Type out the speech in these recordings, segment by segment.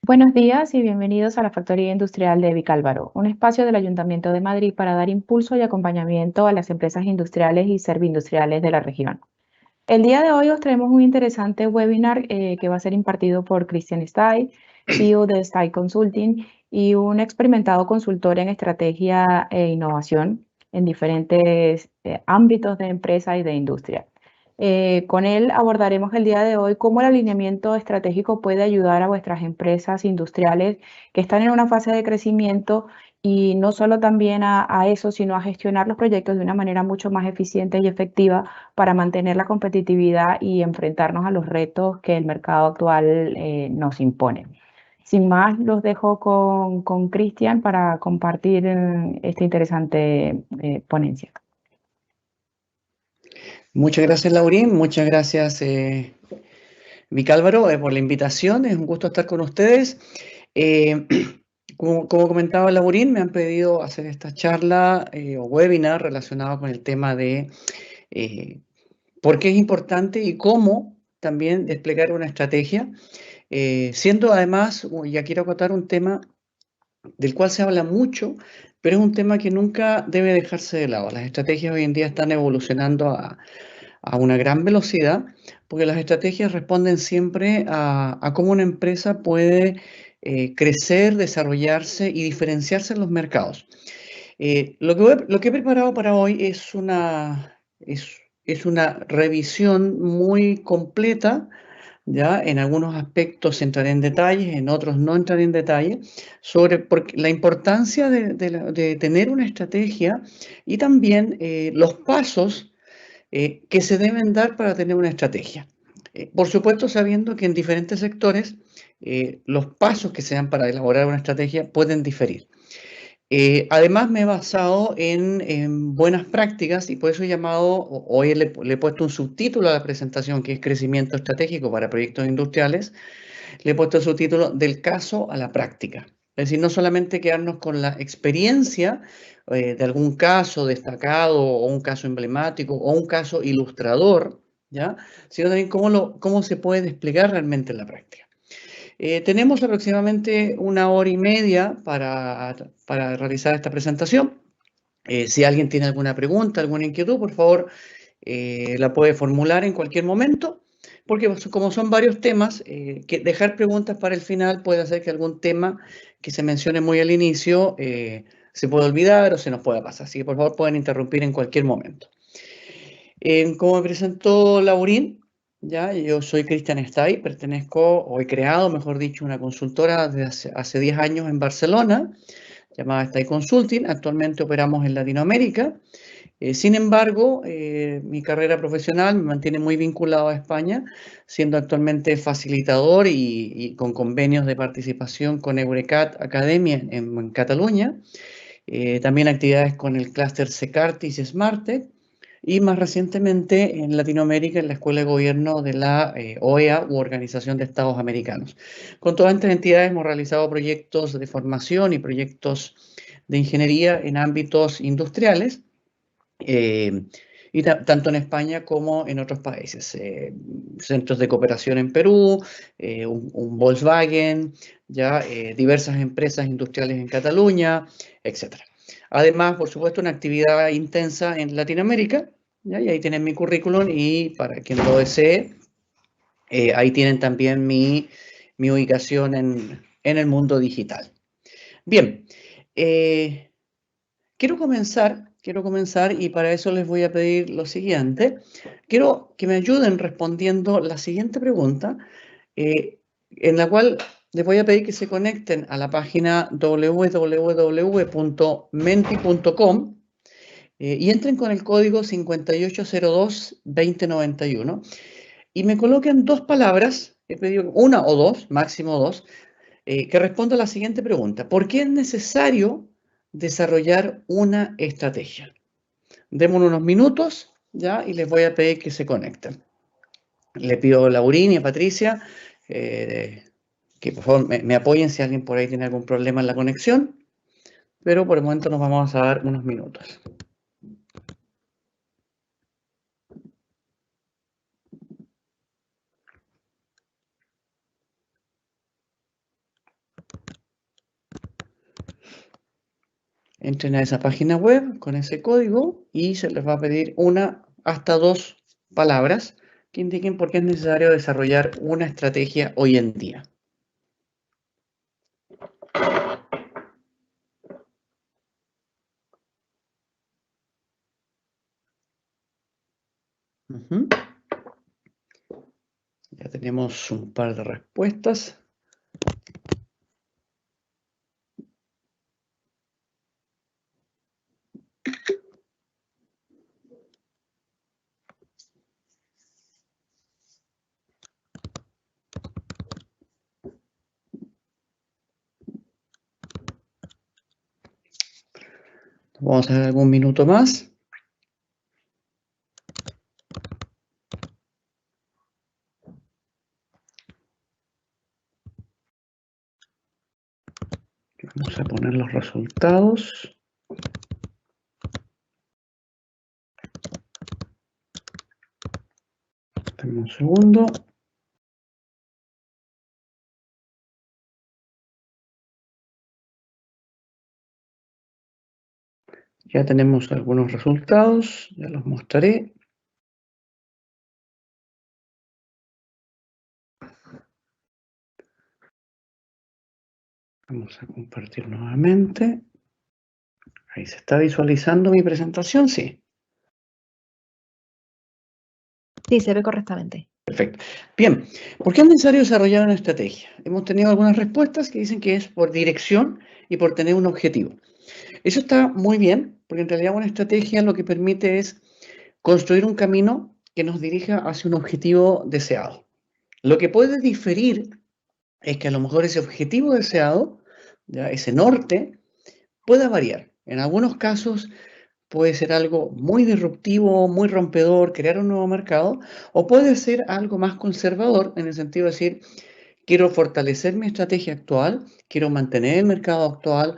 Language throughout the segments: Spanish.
Buenos días y bienvenidos a la Factoría Industrial de Vicálvaro, un espacio del Ayuntamiento de Madrid para dar impulso y acompañamiento a las empresas industriales y serviindustriales de la región. El día de hoy os traemos un interesante webinar que va a ser impartido por Christian Stay, CEO de Stay Consulting y un experimentado consultor en estrategia e innovación en diferentes ámbitos de empresa y de industria. Con él abordaremos el día de hoy cómo el alineamiento estratégico puede ayudar a vuestras empresas industriales que están en una fase de crecimiento y no solo también a eso, sino a gestionar los proyectos de una manera mucho más eficiente y efectiva para mantener la competitividad y enfrentarnos a los retos que el mercado actual nos impone. Sin más, los dejo con Cristian para compartir esta interesante ponencia. Muchas gracias, Laurín. Muchas gracias, Vicálvaro, por la invitación. Es un gusto estar con ustedes. Eh, como comentaba Laurín, me han pedido hacer esta charla o webinar relacionado con el tema de por qué es importante y cómo también desplegar una estrategia, siendo además, ya quiero acotar un tema del cual se habla mucho, pero es un tema que nunca debe dejarse de lado. Las estrategias hoy en día están evolucionando a una gran velocidad, porque las estrategias responden siempre a cómo una empresa puede crecer, desarrollarse y diferenciarse en los mercados. Lo que he preparado para hoy es una revisión muy completa. ¿Ya? En algunos aspectos entraré en detalles, en otros no entraré en detalle, sobre la importancia de tener una estrategia y también los pasos que se deben dar para tener una estrategia. Por supuesto, sabiendo que en diferentes sectores los pasos que se dan para elaborar una estrategia pueden diferir. Además, me he basado en buenas prácticas y por eso he llamado, hoy le he puesto un subtítulo a la presentación que es Crecimiento Estratégico para Proyectos Industriales. Le he puesto el subtítulo del caso a la práctica. Es decir, no solamente quedarnos con la experiencia de algún caso destacado o un caso emblemático o un caso ilustrador, ¿ya? Sino también cómo se puede desplegar realmente en la práctica. Tenemos aproximadamente 1 hora y media para realizar esta presentación. Si alguien tiene alguna pregunta, alguna inquietud, por favor, la puede formular en cualquier momento, porque como son varios temas, que dejar preguntas para el final puede hacer que algún tema que se mencione muy al inicio se pueda olvidar o se nos pueda pasar. Así que por favor pueden interrumpir en cualquier momento. Como me presentó Laurín, ya, yo soy Cristian Stay, pertenezco, o he creado, mejor dicho, una consultora desde hace 10 años en Barcelona, llamada Stay Consulting. Actualmente operamos en Latinoamérica. Sin embargo, mi carrera profesional me mantiene muy vinculado a España, siendo actualmente facilitador y con convenios de participación con Eurecat Academia en Cataluña. También actividades con el clúster Secartis y Smartec. Y más recientemente en Latinoamérica en la Escuela de Gobierno de la OEA u Organización de Estados Americanos. Con todas estas entidades hemos realizado proyectos de formación y proyectos de ingeniería en ámbitos industriales, y tanto en España como en otros países. Centros de cooperación en Perú, un Volkswagen, ya, diversas empresas industriales en Cataluña, etc. Además, por supuesto, una actividad intensa en Latinoamérica, ¿ya? Y ahí tienen mi currículum y para quien lo desee, ahí tienen también mi ubicación en el mundo digital. Bien, quiero comenzar y para eso les voy a pedir lo siguiente. Quiero que me ayuden respondiendo la siguiente pregunta, en la cual les voy a pedir que se conecten a la página www.menti.com y entren con el código 5802-2091 y me coloquen dos palabras, he pedido una o dos, máximo dos, que responda a la siguiente pregunta. ¿Por qué es necesario desarrollar una estrategia? Démonos unos minutos, ¿ya? Y les voy a pedir que se conecten. Le pido a Laurín y a Patricia que por favor me apoyen si alguien por ahí tiene algún problema en la conexión, pero por el momento nos vamos a dar unos minutos. Entren a esa página web con ese código y se les va a pedir una hasta 2 palabras que indiquen por qué es necesario desarrollar una estrategia hoy en día. Ya tenemos un par de respuestas. Vamos a dar algún minuto más. Vamos a poner los resultados. Dame un segundo. Ya tenemos algunos resultados, ya los mostraré. Vamos a compartir nuevamente. Ahí se está visualizando mi presentación, sí. Sí, se ve correctamente. Perfecto. Bien, ¿por qué es necesario desarrollar una estrategia? Hemos tenido algunas respuestas que dicen que es por dirección y por tener un objetivo. Eso está muy bien, porque en realidad una estrategia lo que permite es construir un camino que nos dirija hacia un objetivo deseado. Lo que puede diferir es que a lo mejor ese objetivo deseado, ya, ese norte, pueda variar. En algunos casos puede ser algo muy disruptivo, muy rompedor, crear un nuevo mercado, o puede ser algo más conservador, en el sentido de decir, quiero fortalecer mi estrategia actual, quiero mantener el mercado actual,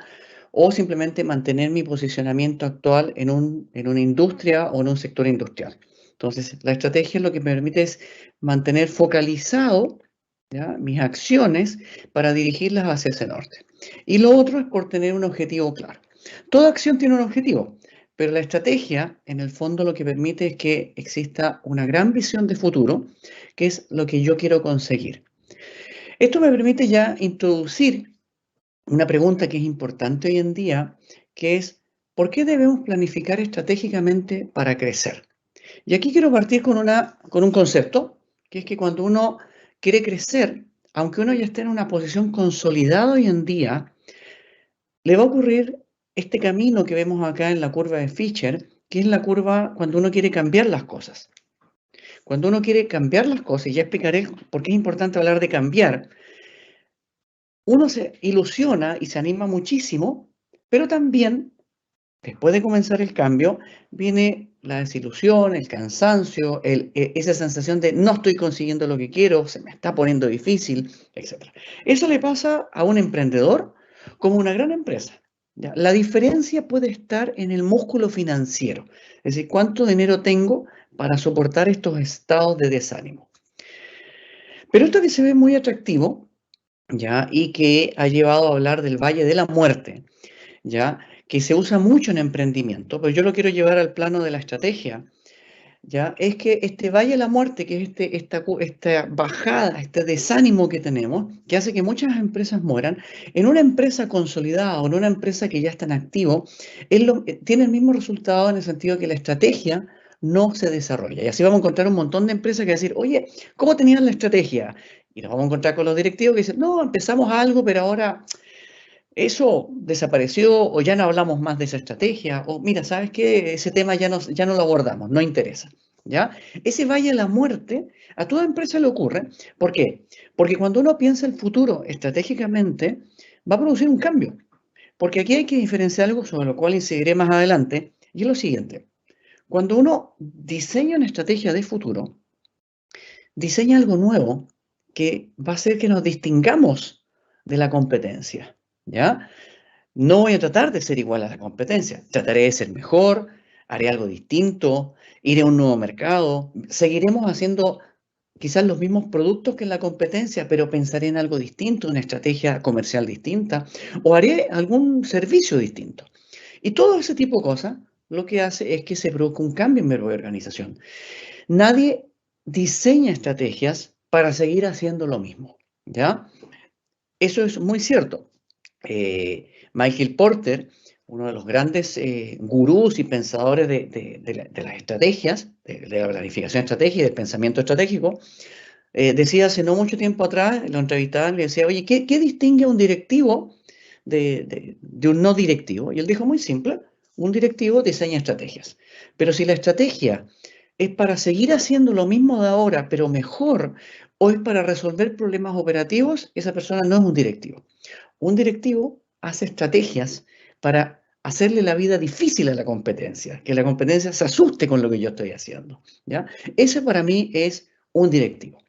o simplemente mantener mi posicionamiento actual en una industria o en un sector industrial. Entonces, la estrategia lo que me permite es mantener focalizado, ¿ya?, mis acciones para dirigirlas hacia ese norte. Y lo otro es por tener un objetivo claro. Toda acción tiene un objetivo, pero la estrategia, en el fondo, lo que permite es que exista una gran visión de futuro, que es lo que yo quiero conseguir. Esto me permite ya introducir una pregunta que es importante hoy en día, que es, ¿por qué debemos planificar estratégicamente para crecer? Y aquí quiero partir con un concepto, que es que cuando uno quiere crecer, aunque uno ya esté en una posición consolidada hoy en día, le va a ocurrir este camino que vemos acá en la curva de Fisher, que es la curva cuando uno quiere cambiar las cosas. Cuando uno quiere cambiar las cosas, y ya explicaré por qué es importante hablar de cambiar, uno se ilusiona y se anima muchísimo, pero también, después de comenzar el cambio, viene la desilusión, el cansancio, esa sensación de no estoy consiguiendo lo que quiero, se me está poniendo difícil, etc. Eso le pasa a un emprendedor como a una gran empresa. ¿Ya? La diferencia puede estar en el músculo financiero, es decir, cuánto dinero tengo para soportar estos estados de desánimo. Pero esto que se ve muy atractivo, ¿ya?, y que ha llevado a hablar del Valle de la Muerte, ¿ya?, que se usa mucho en emprendimiento, pero yo lo quiero llevar al plano de la estrategia, ¿ya?, es que este Valle de la Muerte, que es esta bajada, este desánimo que tenemos, que hace que muchas empresas mueran, en una empresa consolidada o en una empresa que ya está en activo, tiene el mismo resultado en el sentido que la estrategia no se desarrolla. Y así vamos a encontrar un montón de empresas que decir, oye, ¿cómo tenían la estrategia? Y nos vamos a encontrar con los directivos que dicen, no, empezamos algo, pero ahora eso desapareció o ya no hablamos más de esa estrategia. O mira, ¿sabes qué? Ese tema ya no lo abordamos, no interesa. ¿Ya? Ese valle a la muerte a toda empresa le ocurre. ¿Por qué? Porque cuando uno piensa el futuro estratégicamente, va a producir un cambio. Porque aquí hay que diferenciar algo sobre lo cual incidiré más adelante, y es lo siguiente. Cuando uno diseña una estrategia de futuro, diseña algo nuevo que va a hacer que nos distingamos de la competencia, ¿ya? No voy a tratar de ser igual a la competencia, trataré de ser mejor, haré algo distinto, iré a un nuevo mercado, seguiremos haciendo quizás los mismos productos que en la competencia, pero pensaré en algo distinto, una estrategia comercial distinta, o haré algún servicio distinto. Y todo ese tipo de cosas lo que hace es que se produzca un cambio en mi organización. Nadie diseña estrategias para seguir haciendo lo mismo, ¿ya? Eso es muy cierto. Michael Porter, uno de los grandes gurús y pensadores de las estrategias, de la planificación estratégica y del pensamiento estratégico, decía hace no mucho tiempo atrás, lo entrevistaban y le decía, oye, ¿qué distingue a un directivo de un no directivo? Y él dijo muy simple, un directivo diseña estrategias. Pero si la estrategia es para seguir haciendo lo mismo de ahora, pero mejor, o es para resolver problemas operativos, esa persona no es un directivo. Un directivo hace estrategias para hacerle la vida difícil a la competencia, que la competencia se asuste con lo que yo estoy haciendo, ¿ya? Ese para mí es un directivo.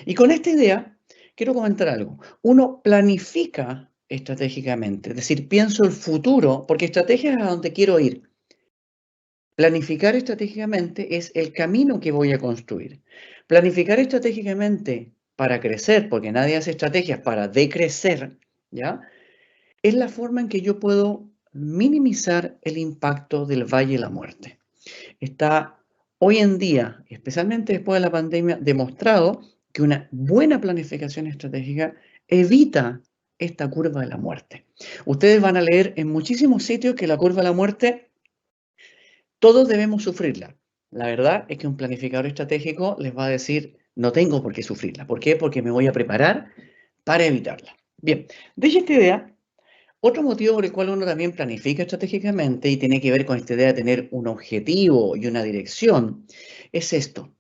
Y con esta idea, quiero comentar algo. Uno planifica estratégicamente, es decir, pienso el futuro, porque estrategia es a donde quiero ir. Planificar estratégicamente es el camino que voy a construir. Planificar estratégicamente para crecer, porque nadie hace estrategias para decrecer, ¿ya? Es la forma en que yo puedo minimizar el impacto del Valle de la Muerte. Está hoy en día, especialmente después de la pandemia, demostrado que una buena planificación estratégica evita esta curva de la muerte. Ustedes van a leer en muchísimos sitios que la curva de la muerte todos debemos sufrirla. La verdad es que un planificador estratégico les va a decir, no tengo por qué sufrirla. ¿Por qué? Porque me voy a preparar para evitarla. Bien, de esta idea, otro motivo por el cual uno también planifica estratégicamente y tiene que ver con esta idea de tener un objetivo y una dirección, es esto,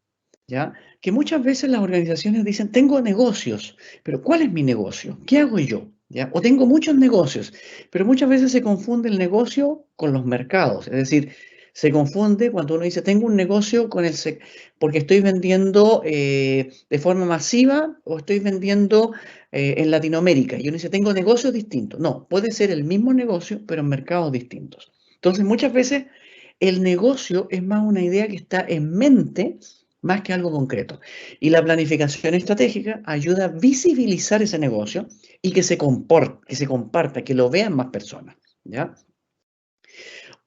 ¿ya? Que muchas veces las organizaciones dicen, tengo negocios, pero ¿cuál es mi negocio? ¿Qué hago yo? ¿Ya? O tengo muchos negocios, pero muchas veces se confunde el negocio con los mercados, es decir, se confunde cuando uno dice, tengo un negocio con porque estoy vendiendo de forma masiva o estoy vendiendo en Latinoamérica. Y uno dice, tengo negocios distintos. No, puede ser el mismo negocio, pero en mercados distintos. Entonces, muchas veces el negocio es más una idea que está en mente más que algo concreto. Y la planificación estratégica ayuda a visibilizar ese negocio y que se comparta, que lo vean más personas, ¿ya?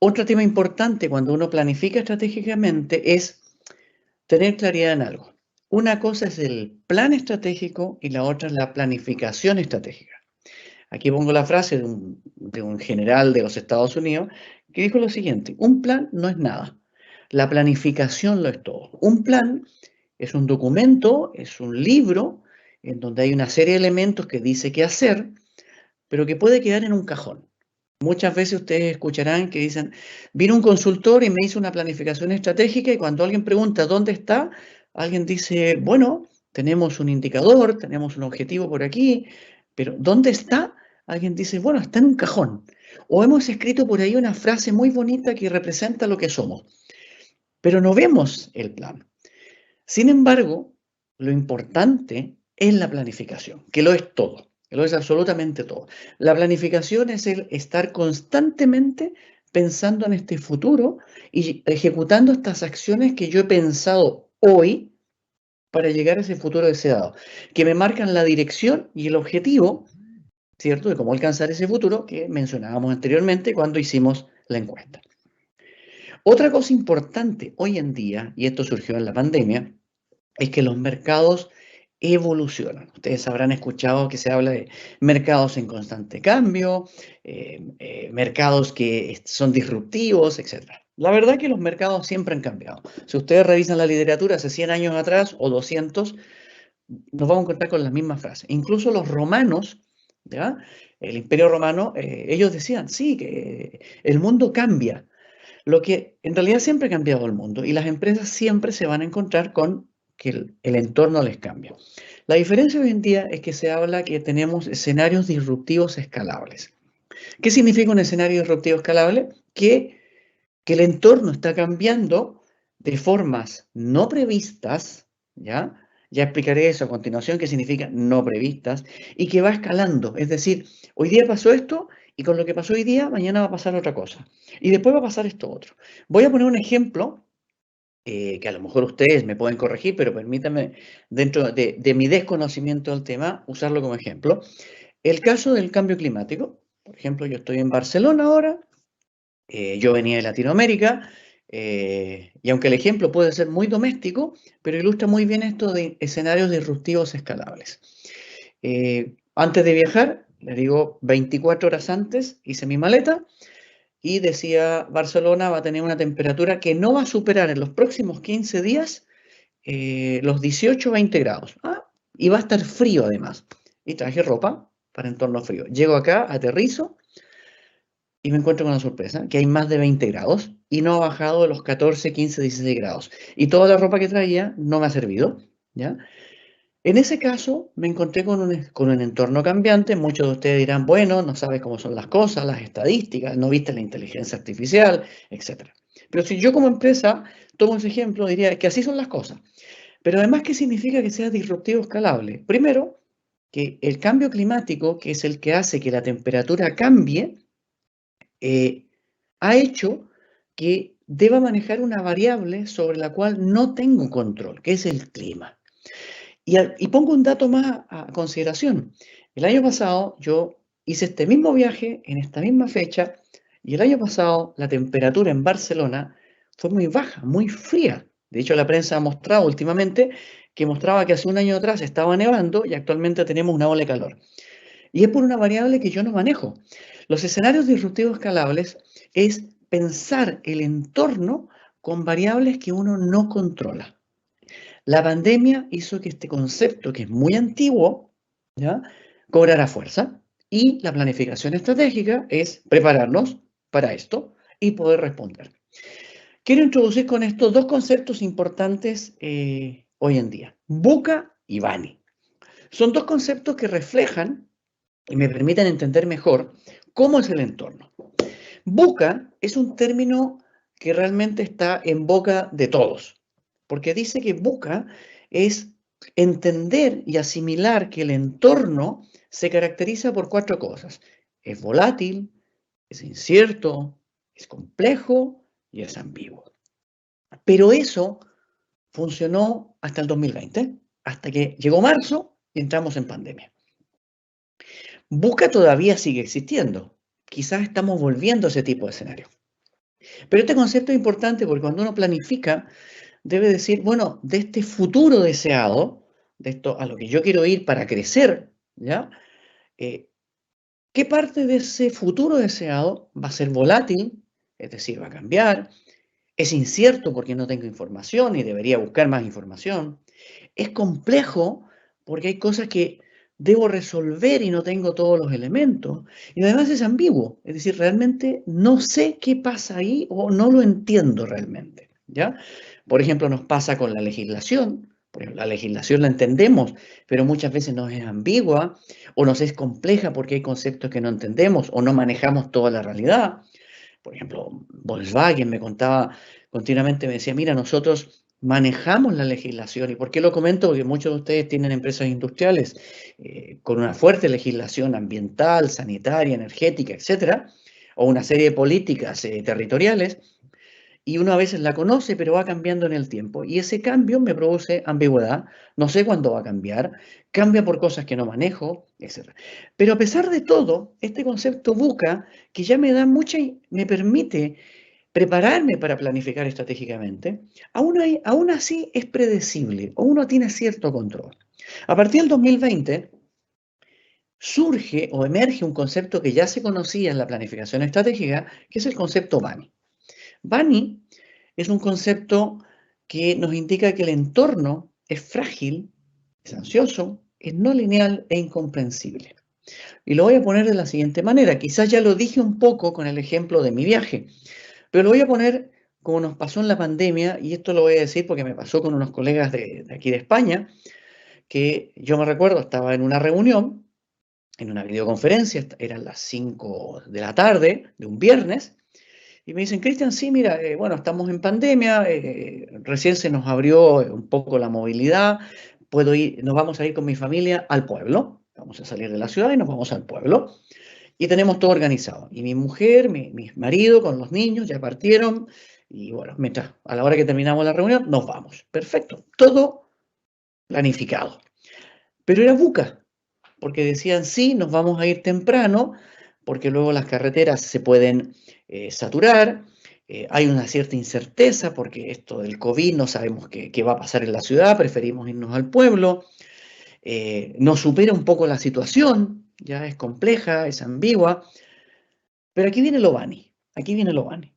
Otro tema importante cuando uno planifica estratégicamente es tener claridad en algo. Una cosa es el plan estratégico y la otra es la planificación estratégica. Aquí pongo la frase de un general de los Estados Unidos que dijo lo siguiente, un plan no es nada, la planificación lo es todo. Un plan es un documento, es un libro en donde hay una serie de elementos que dice qué hacer, pero que puede quedar en un cajón. Muchas veces ustedes escucharán que dicen, vino un consultor y me hizo una planificación estratégica y cuando alguien pregunta dónde está, alguien dice, bueno, tenemos un indicador, tenemos un objetivo por aquí, pero ¿dónde está? Alguien dice, bueno, está en un cajón. O hemos escrito por ahí una frase muy bonita que representa lo que somos, pero no vemos el plan. Sin embargo, lo importante es la planificación, que lo es todo, que lo es absolutamente todo. La planificación es el estar constantemente pensando en este futuro y ejecutando estas acciones que yo he pensado hoy para llegar a ese futuro deseado, que me marcan la dirección y el objetivo, ¿cierto?, de cómo alcanzar ese futuro que mencionábamos anteriormente cuando hicimos la encuesta. Otra cosa importante hoy en día, y esto surgió en la pandemia, es que los mercados evolucionan. Ustedes habrán escuchado que se habla de mercados en constante cambio, mercados que son disruptivos, etc. La verdad es que los mercados siempre han cambiado. Si ustedes revisan la literatura hace 100 años atrás o 200, nos vamos a encontrar con las mismas frases. Incluso los romanos, ¿ya? El Imperio Romano, ellos decían, sí, que el mundo cambia. Lo que en realidad siempre ha cambiado el mundo y las empresas siempre se van a encontrar con que el entorno les cambia. La diferencia hoy en día es que se habla que tenemos escenarios disruptivos escalables. ¿Qué significa un escenario disruptivo escalable? Que el entorno está cambiando de formas no previstas, ¿ya? Ya explicaré eso a continuación, qué significa no previstas, y que va escalando. Es decir, hoy día pasó esto, y con lo que pasó hoy día, mañana va a pasar otra cosa. Y después va a pasar esto otro. Voy a poner un ejemplo, que a lo mejor ustedes me pueden corregir, pero permítanme, dentro de mi desconocimiento del tema, usarlo como ejemplo. El caso del cambio climático. Por ejemplo, yo estoy en Barcelona ahora, Yo venía de Latinoamérica, y aunque el ejemplo puede ser muy doméstico, pero ilustra muy bien esto de escenarios disruptivos escalables. Antes de viajar, les digo, 24 horas antes hice mi maleta y decía, Barcelona va a tener una temperatura que no va a superar en los próximos 15 días los 18 o 20 grados. Y va a estar frío además. Y traje ropa para entorno frío. Llego acá, aterrizo y me encuentro con una sorpresa, que hay más de 20 grados y no ha bajado de los 14, 15, 16 grados. Y toda la ropa que traía no me ha servido, ¿ya? En ese caso me encontré con un entorno cambiante. Muchos de ustedes dirán, bueno, no sabes cómo son las cosas, las estadísticas, no viste la inteligencia artificial, etc. Pero si yo como empresa tomo ese ejemplo, diría que así son las cosas. Pero además, ¿qué significa que sea disruptivo escalable? Primero, que el cambio climático, que es el que hace que la temperatura cambie, ha hecho que deba manejar una variable sobre la cual no tengo control, que es el clima. Y pongo un dato más a consideración. El año pasado yo hice este mismo viaje en esta misma fecha y el año pasado la temperatura en Barcelona fue muy baja, muy fría. De hecho, la prensa ha mostrado últimamente que mostraba que hace un año atrás estaba nevando y actualmente tenemos una ola de calor. Y es por una variable que yo no manejo. Los escenarios disruptivos escalables es pensar el entorno con variables que uno no controla. La pandemia hizo que este concepto, que es muy antiguo, ¿ya?, cobrara fuerza. Y la planificación estratégica es prepararnos para esto y poder responder. Quiero introducir con esto dos conceptos importantes hoy en día: VUCA y BANI. Son dos conceptos que reflejan y me permiten entender mejor cómo es el entorno. VUCA es un término que realmente está en boca de todos, porque dice que VUCA es entender y asimilar que el entorno se caracteriza por cuatro cosas: es volátil, es incierto, es complejo y es ambiguo. Pero eso funcionó hasta el 2020, hasta que llegó marzo y entramos en pandemia. VUCA todavía sigue existiendo. Quizás estamos volviendo a ese tipo de escenario. Pero este concepto es importante porque cuando uno planifica, debe decir, bueno, de este futuro deseado, de esto a lo que yo quiero ir para crecer, ¿ya? ¿Qué parte de ese futuro deseado va a ser volátil? Es decir, va a cambiar. Es incierto porque no tengo información y debería buscar más información. Es complejo porque hay cosas que debo resolver y no tengo todos los elementos. Y además es ambiguo, es decir, realmente no sé qué pasa ahí o no lo entiendo realmente, ¿ya? Por ejemplo, nos pasa con la legislación. Por ejemplo, la legislación la entendemos, pero muchas veces nos es ambigua o nos es compleja porque hay conceptos que no entendemos o no manejamos toda la realidad. Por ejemplo, Volkswagen me contaba continuamente, me decía, mira, nosotros manejamos la legislación. ¿Y por qué lo comento? Porque muchos de ustedes tienen empresas industriales con una fuerte legislación ambiental, sanitaria, energética, etcétera, o una serie de políticas territoriales, y uno a veces la conoce, pero va cambiando en el tiempo. Y ese cambio me produce ambigüedad, no sé cuándo va a cambiar, cambia por cosas que no manejo, etc. Pero a pesar de todo, este concepto VUCA, que ya me da me permite prepararme para planificar estratégicamente, aún así es predecible, o uno tiene cierto control. A partir del 2020, surge o emerge un concepto que ya se conocía en la planificación estratégica, que es el concepto BANI. BANI es un concepto que nos indica que el entorno es frágil, es ansioso, es no lineal e incomprensible. Y lo voy a poner de la siguiente manera. Quizás ya lo dije un poco con el ejemplo de mi viaje, pero lo voy a poner como nos pasó en la pandemia, y esto lo voy a decir porque me pasó con unos colegas de aquí de España, que yo me recuerdo, estaba en una reunión, en una videoconferencia, eran las 5 de la tarde de un viernes, y me dicen, Cristian, sí, mira, bueno, estamos en pandemia, recién se nos abrió un poco la movilidad, nos vamos a ir con mi familia al pueblo, vamos a salir de la ciudad y nos vamos al pueblo, y tenemos todo organizado. Y mi mujer, mi marido con los niños ya partieron, y bueno, a la hora que terminamos la reunión, nos vamos. Perfecto, todo planificado. Pero era VUCA, porque decían, sí, nos vamos a ir temprano, porque luego las carreteras se pueden saturar, hay una cierta incerteza porque esto del COVID no sabemos qué va a pasar en la ciudad, preferimos irnos al pueblo, nos supera un poco la situación, ya es compleja, es ambigua, pero aquí viene lo Bani, aquí viene lo Bani.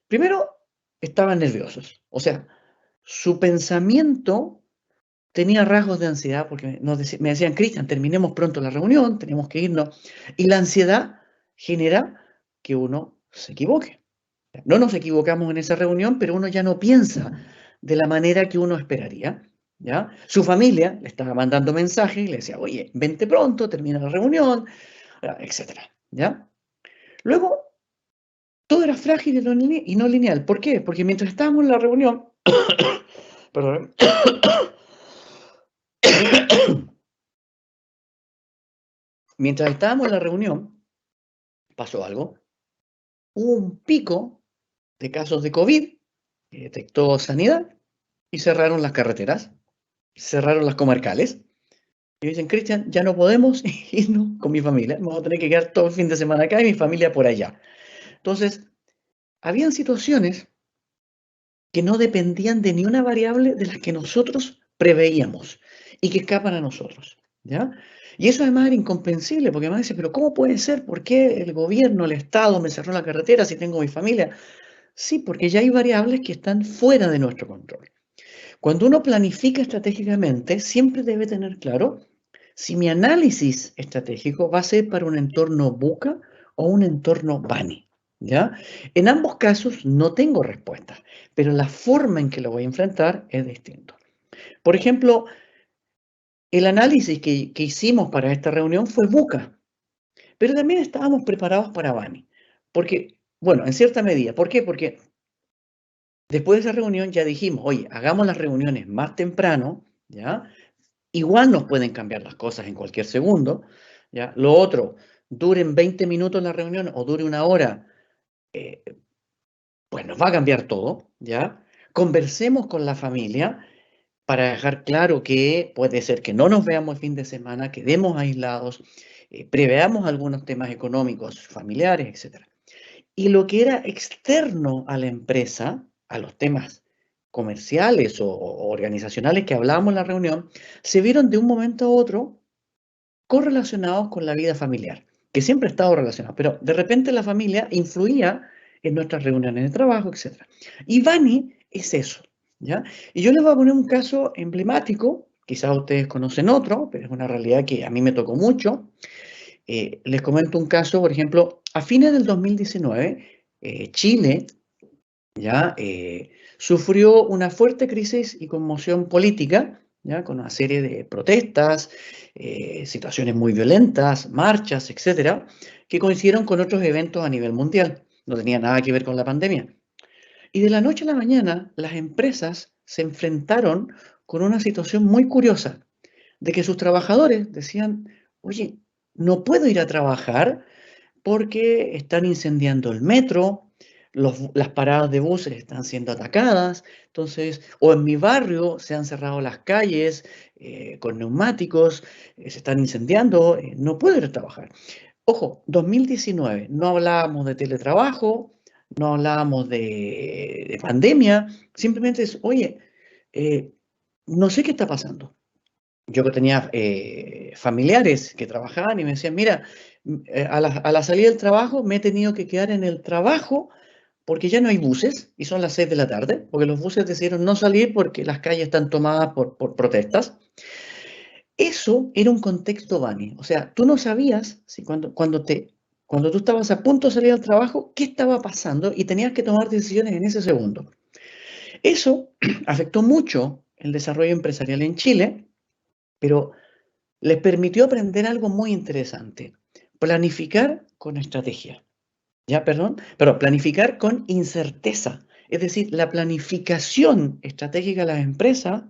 Primero, estaban nerviosos, o sea, su pensamiento tenía rasgos de ansiedad porque me decían, Cristian, terminemos pronto la reunión, tenemos que irnos. Y la ansiedad genera que uno se equivoque. No nos equivocamos en esa reunión, pero uno ya no piensa de la manera que uno esperaría. ¿Ya? Su familia le estaba mandando mensajes y le decía, oye, vente pronto, termina la reunión, etc. ¿Ya? Luego, todo era frágil y no lineal. ¿Por qué? Porque mientras estábamos en la reunión, perdón, mientras estábamos en la reunión, pasó algo. Hubo un pico de casos de COVID que detectó Sanidad y cerraron las carreteras, cerraron las comarcales. Y dicen, Cristian, ya no podemos irnos con mi familia, vamos a tener que quedar todo el fin de semana acá y mi familia por allá. Entonces, habían situaciones que no dependían de ni una variable de las que nosotros preveíamos y que escapan a nosotros, ¿ya? Y eso además era incomprensible, porque además dice, pero ¿cómo puede ser? ¿Por qué el gobierno, el Estado me cerró la carretera si tengo mi familia? Sí, porque ya hay variables que están fuera de nuestro control. Cuando uno planifica estratégicamente, siempre debe tener claro si mi análisis estratégico va a ser para un entorno VUCA o un entorno BANI. ¿Ya? En ambos casos no tengo respuesta, pero la forma en que lo voy a enfrentar es distinto. Por ejemplo, el análisis que hicimos para esta reunión fue VUCA, pero también estábamos preparados para BANI. Porque, bueno, en cierta medida. ¿Por qué? Porque después de esa reunión ya dijimos, oye, hagamos las reuniones más temprano, ¿ya? Igual nos pueden cambiar las cosas en cualquier segundo, ¿ya? Lo otro, duren 20 minutos la reunión o dure una hora, pues nos va a cambiar todo, ¿ya? Conversemos con la familia para dejar claro que puede ser que no nos veamos el fin de semana, quedemos aislados, preveamos algunos temas económicos, familiares, etc. Y lo que era externo a la empresa, a los temas comerciales o organizacionales que hablábamos en la reunión, se vieron de un momento a otro correlacionados con la vida familiar, que siempre ha estado relacionado, pero de repente la familia influía en nuestras reuniones de trabajo, etc. Y Bani es eso, ¿ya? Y yo les voy a poner un caso emblemático, quizás ustedes conocen otro, pero es una realidad que a mí me tocó mucho. Les comento un caso, por ejemplo, a fines del 2019, Chile ya sufrió una fuerte crisis y conmoción política, ya con una serie de protestas, situaciones muy violentas, marchas, etcétera, que coincidieron con otros eventos a nivel mundial. No tenía nada que ver con la pandemia. Y de la noche a la mañana, las empresas se enfrentaron con una situación muy curiosa, de que sus trabajadores decían, oye, no puedo ir a trabajar porque están incendiando el metro, las paradas de buses están siendo atacadas, entonces, o en mi barrio se han cerrado las calles con neumáticos, se están incendiando, no puedo ir a trabajar. Ojo, 2019, no hablábamos de teletrabajo, no hablábamos de pandemia, simplemente es, oye, no sé qué está pasando. Yo que tenía familiares que trabajaban y me decían, mira, a la salida del trabajo me he tenido que quedar en el trabajo porque ya no hay buses y son las 6 de la tarde, porque los buses decidieron no salir porque las calles están tomadas por protestas. Eso era un contexto Bani. O sea, tú no sabías si cuando tú estabas a punto de salir al trabajo, qué estaba pasando y tenías que tomar decisiones en ese segundo. Eso afectó mucho el desarrollo empresarial en Chile, pero les permitió aprender algo muy interesante. Planificar con estrategia. ¿Ya? Perdón. Pero planificar con incerteza. Es decir, la planificación estratégica de las empresas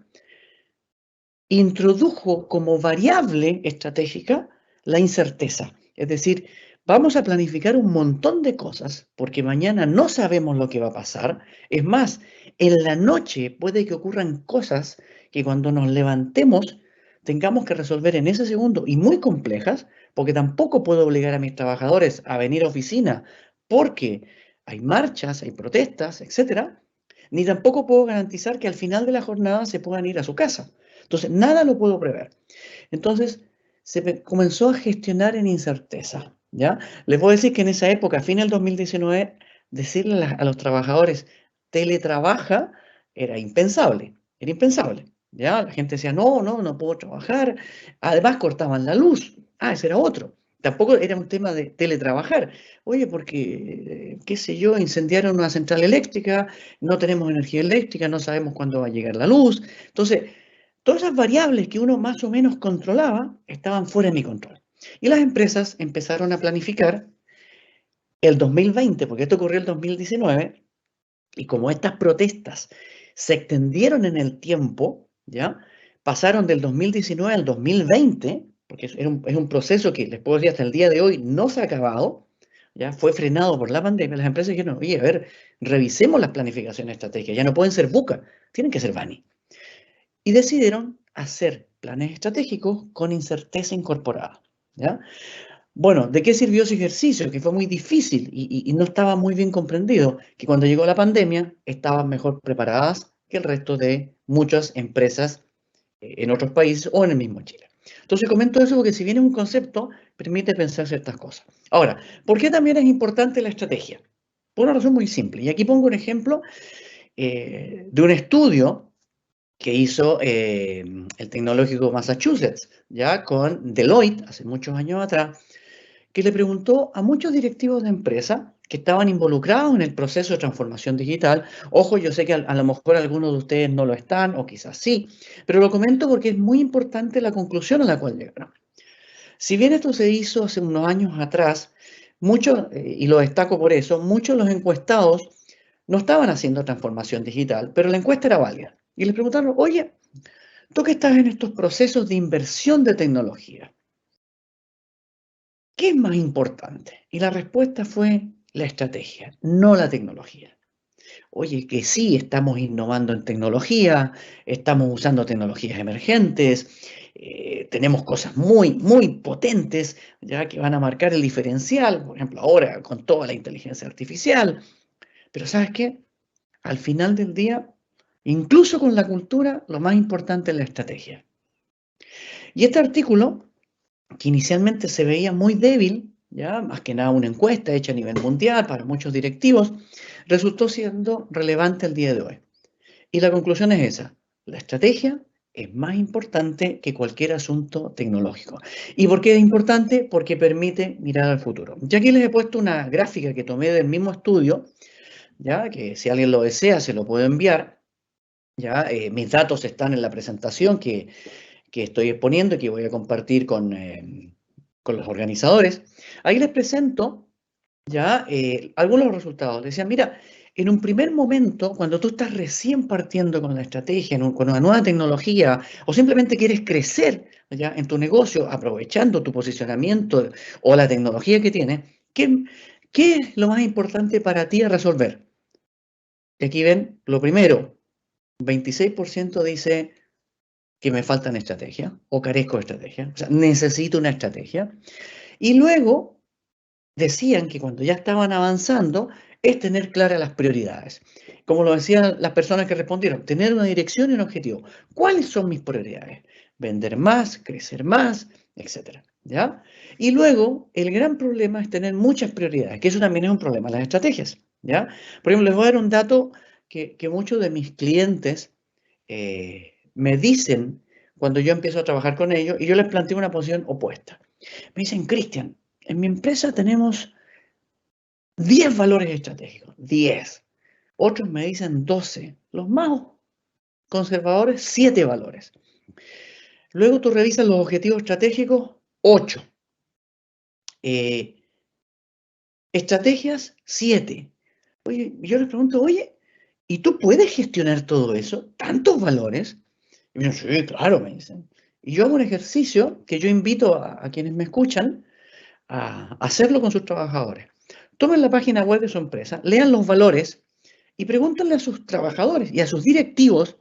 introdujo como variable estratégica la incerteza. Es decir, vamos a planificar un montón de cosas porque mañana no sabemos lo que va a pasar. Es más, en la noche puede que ocurran cosas que cuando nos levantemos tengamos que resolver en ese segundo y muy complejas porque tampoco puedo obligar a mis trabajadores a venir a oficina porque hay marchas, hay protestas, etcétera, ni tampoco puedo garantizar que al final de la jornada se puedan ir a su casa. Entonces, nada lo puedo prever. Entonces, comenzó a gestionar en incerteza, ¿ya? Les puedo decir que en esa época, a fin del 2019, decirle a los trabajadores, teletrabaja, era impensable, ¿ya? La gente decía, no puedo trabajar. Además, cortaban la luz. Ese era otro. Tampoco era un tema de teletrabajar. Oye, porque, qué sé yo, incendiaron una central eléctrica, no tenemos energía eléctrica, no sabemos cuándo va a llegar la luz. Entonces, todas esas variables que uno más o menos controlaba estaban fuera de mi control. Y las empresas empezaron a planificar el 2020, porque esto ocurrió el 2019, y como estas protestas se extendieron en el tiempo, ¿ya? Pasaron del 2019 al 2020, porque es un proceso que les puedo decir hasta el día de hoy no se ha acabado, ya fue frenado por la pandemia. Las empresas dijeron, oye, a ver, revisemos las planificaciones estratégicas, ya no pueden ser VUCA, tienen que ser BANI. Y decidieron hacer planes estratégicos con incerteza incorporada, ¿ya? Bueno, ¿de qué sirvió ese ejercicio? Que fue muy difícil y no estaba muy bien comprendido, que cuando llegó la pandemia estaban mejor preparadas que el resto de muchas empresas en otros países o en el mismo Chile. Entonces comento eso porque si bien es un concepto, permite pensar ciertas cosas. Ahora, ¿por qué también es importante la estrategia? Por una razón muy simple. Y aquí pongo un ejemplo de un estudio que hizo el Tecnológico Massachusetts, ya con Deloitte, hace muchos años atrás, que le preguntó a muchos directivos de empresa que estaban involucrados en el proceso de transformación digital. Ojo, yo sé que a lo mejor algunos de ustedes no lo están, o quizás sí, pero lo comento porque es muy importante la conclusión a la cual llegaron. Si bien esto se hizo hace unos años atrás, muchos, y lo destaco por eso, muchos de los encuestados no estaban haciendo transformación digital, pero la encuesta era válida. Y les preguntaron, oye, tú que estás en estos procesos de inversión de tecnología, ¿qué es más importante? Y la respuesta fue la estrategia, no la tecnología. Oye, que sí, estamos innovando en tecnología, estamos usando tecnologías emergentes, tenemos cosas muy, muy potentes, ya que van a marcar el diferencial, por ejemplo, ahora con toda la inteligencia artificial. Pero ¿sabes qué? Al final del día, incluso con la cultura, lo más importante es la estrategia. Y este artículo, que inicialmente se veía muy débil, ya más que nada una encuesta hecha a nivel mundial para muchos directivos, resultó siendo relevante el día de hoy. Y la conclusión es esa, la estrategia es más importante que cualquier asunto tecnológico. ¿Y por qué es importante? Porque permite mirar al futuro. Ya aquí les he puesto una gráfica que tomé del mismo estudio, ya que si alguien lo desea se lo puedo enviar. Ya, mis datos están en la presentación que estoy exponiendo y que voy a compartir con los organizadores. Ahí les presento ya algunos de los resultados. Decían, mira, en un primer momento, cuando tú estás recién partiendo con la estrategia, con una nueva tecnología, o simplemente quieres crecer ya en tu negocio, aprovechando tu posicionamiento o la tecnología que tienes, ¿qué es lo más importante para ti a resolver? Y aquí ven, lo primero, 26% dice que me faltan estrategia o carezco de estrategia, o sea, necesito una estrategia. Y luego decían que cuando ya estaban avanzando es tener claras las prioridades. Como lo decían las personas que respondieron, tener una dirección y un objetivo. ¿Cuáles son mis prioridades? Vender más, crecer más, etcétera. ¿Ya? Y luego, el gran problema es tener muchas prioridades, que eso también es un problema, las estrategias. ¿Ya? Por ejemplo, les voy a dar un dato que muchos de mis clientes me dicen cuando yo empiezo a trabajar con ellos y yo les planteo una posición opuesta. Me dicen, Cristian, en mi empresa tenemos 10 valores estratégicos, 10. Otros me dicen 12. Los más conservadores, 7 valores. Luego tú revisas los objetivos estratégicos, 8. Estrategias, 7. Oye, yo les pregunto, oye, ¿y tú puedes gestionar todo eso? ¿Tantos valores? Y me dicen, sí, claro, me dicen. Y yo hago un ejercicio que yo invito a quienes me escuchan a hacerlo con sus trabajadores. Tomen la página web de su empresa, lean los valores y pregúntenle a sus trabajadores y a sus directivos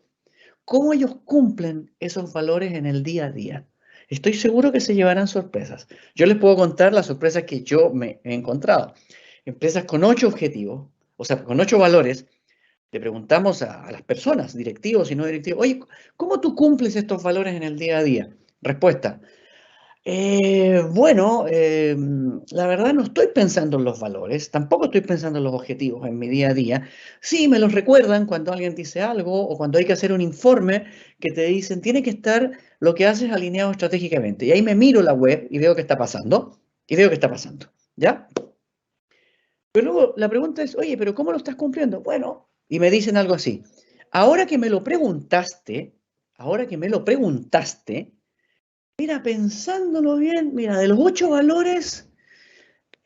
cómo ellos cumplen esos valores en el día a día. estoy seguro que se llevarán sorpresas. Yo les puedo contar las sorpresas que yo me he encontrado. Empresas con 8 objetivos, o sea, con 8 valores. Le preguntamos a las personas, directivos y no directivos, oye, ¿cómo tú cumples estos valores en el día a día? Respuesta, bueno, la verdad no estoy pensando en los valores, tampoco estoy pensando en los objetivos en mi día a día. Sí, me los recuerdan cuando alguien dice algo o cuando hay que hacer un informe que te dicen, tiene que estar lo que haces alineado estratégicamente. Y ahí me miro la web y veo qué está pasando, ¿ya? Pero luego la pregunta es, oye, ¿pero cómo lo estás cumpliendo? Bueno, y me dicen algo así, ahora que me lo preguntaste, mira, pensándolo bien, mira, de los 8 valores,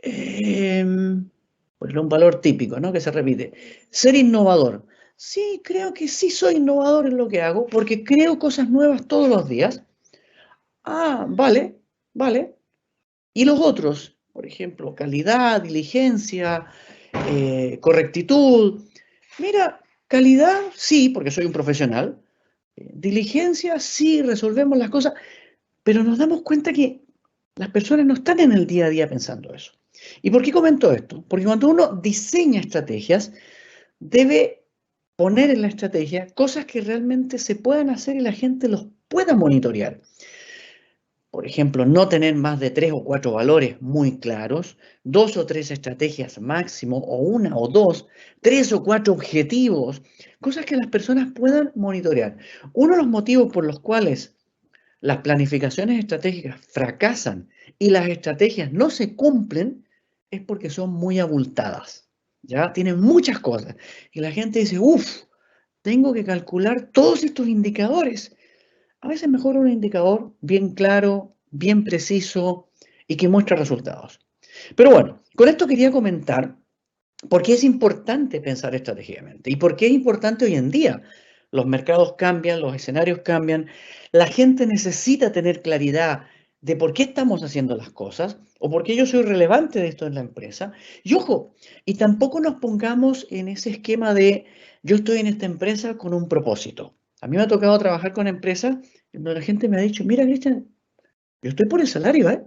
pues un valor típico, ¿no? Que se repite. Ser innovador. Sí, creo que sí soy innovador en lo que hago, porque creo cosas nuevas todos los días. Ah, vale, vale. Y los otros, por ejemplo, calidad, diligencia, correctitud. Mira, calidad, sí, porque soy un profesional. Diligencia, sí, resolvemos las cosas. Pero nos damos cuenta que las personas no están en el día a día pensando eso. ¿Y por qué comento esto? Porque cuando uno diseña estrategias, debe poner en la estrategia cosas que realmente se puedan hacer y la gente los pueda monitorear. Por ejemplo, no tener más de 3 o 4 valores muy claros, 2 o 3 estrategias máximo, o 1 o 2, 3 o 4 objetivos, cosas que las personas puedan monitorear. Uno de los motivos por los cuales las planificaciones estratégicas fracasan y las estrategias no se cumplen es porque son muy abultadas, ¿ya? Tienen muchas cosas. Y la gente dice, uff, tengo que calcular todos estos indicadores. A veces mejor un indicador bien claro, bien preciso y que muestre resultados. Pero bueno, con esto quería comentar por qué es importante pensar estratégicamente y por qué es importante hoy en día. Los mercados cambian, los escenarios cambian, la gente necesita tener claridad de por qué estamos haciendo las cosas o por qué yo soy relevante de esto en la empresa. Y ojo, y tampoco nos pongamos en ese esquema de yo estoy en esta empresa con un propósito. A mí me ha tocado trabajar con empresas donde la gente me ha dicho, mira, Cristian, yo estoy por el salario, ¿eh?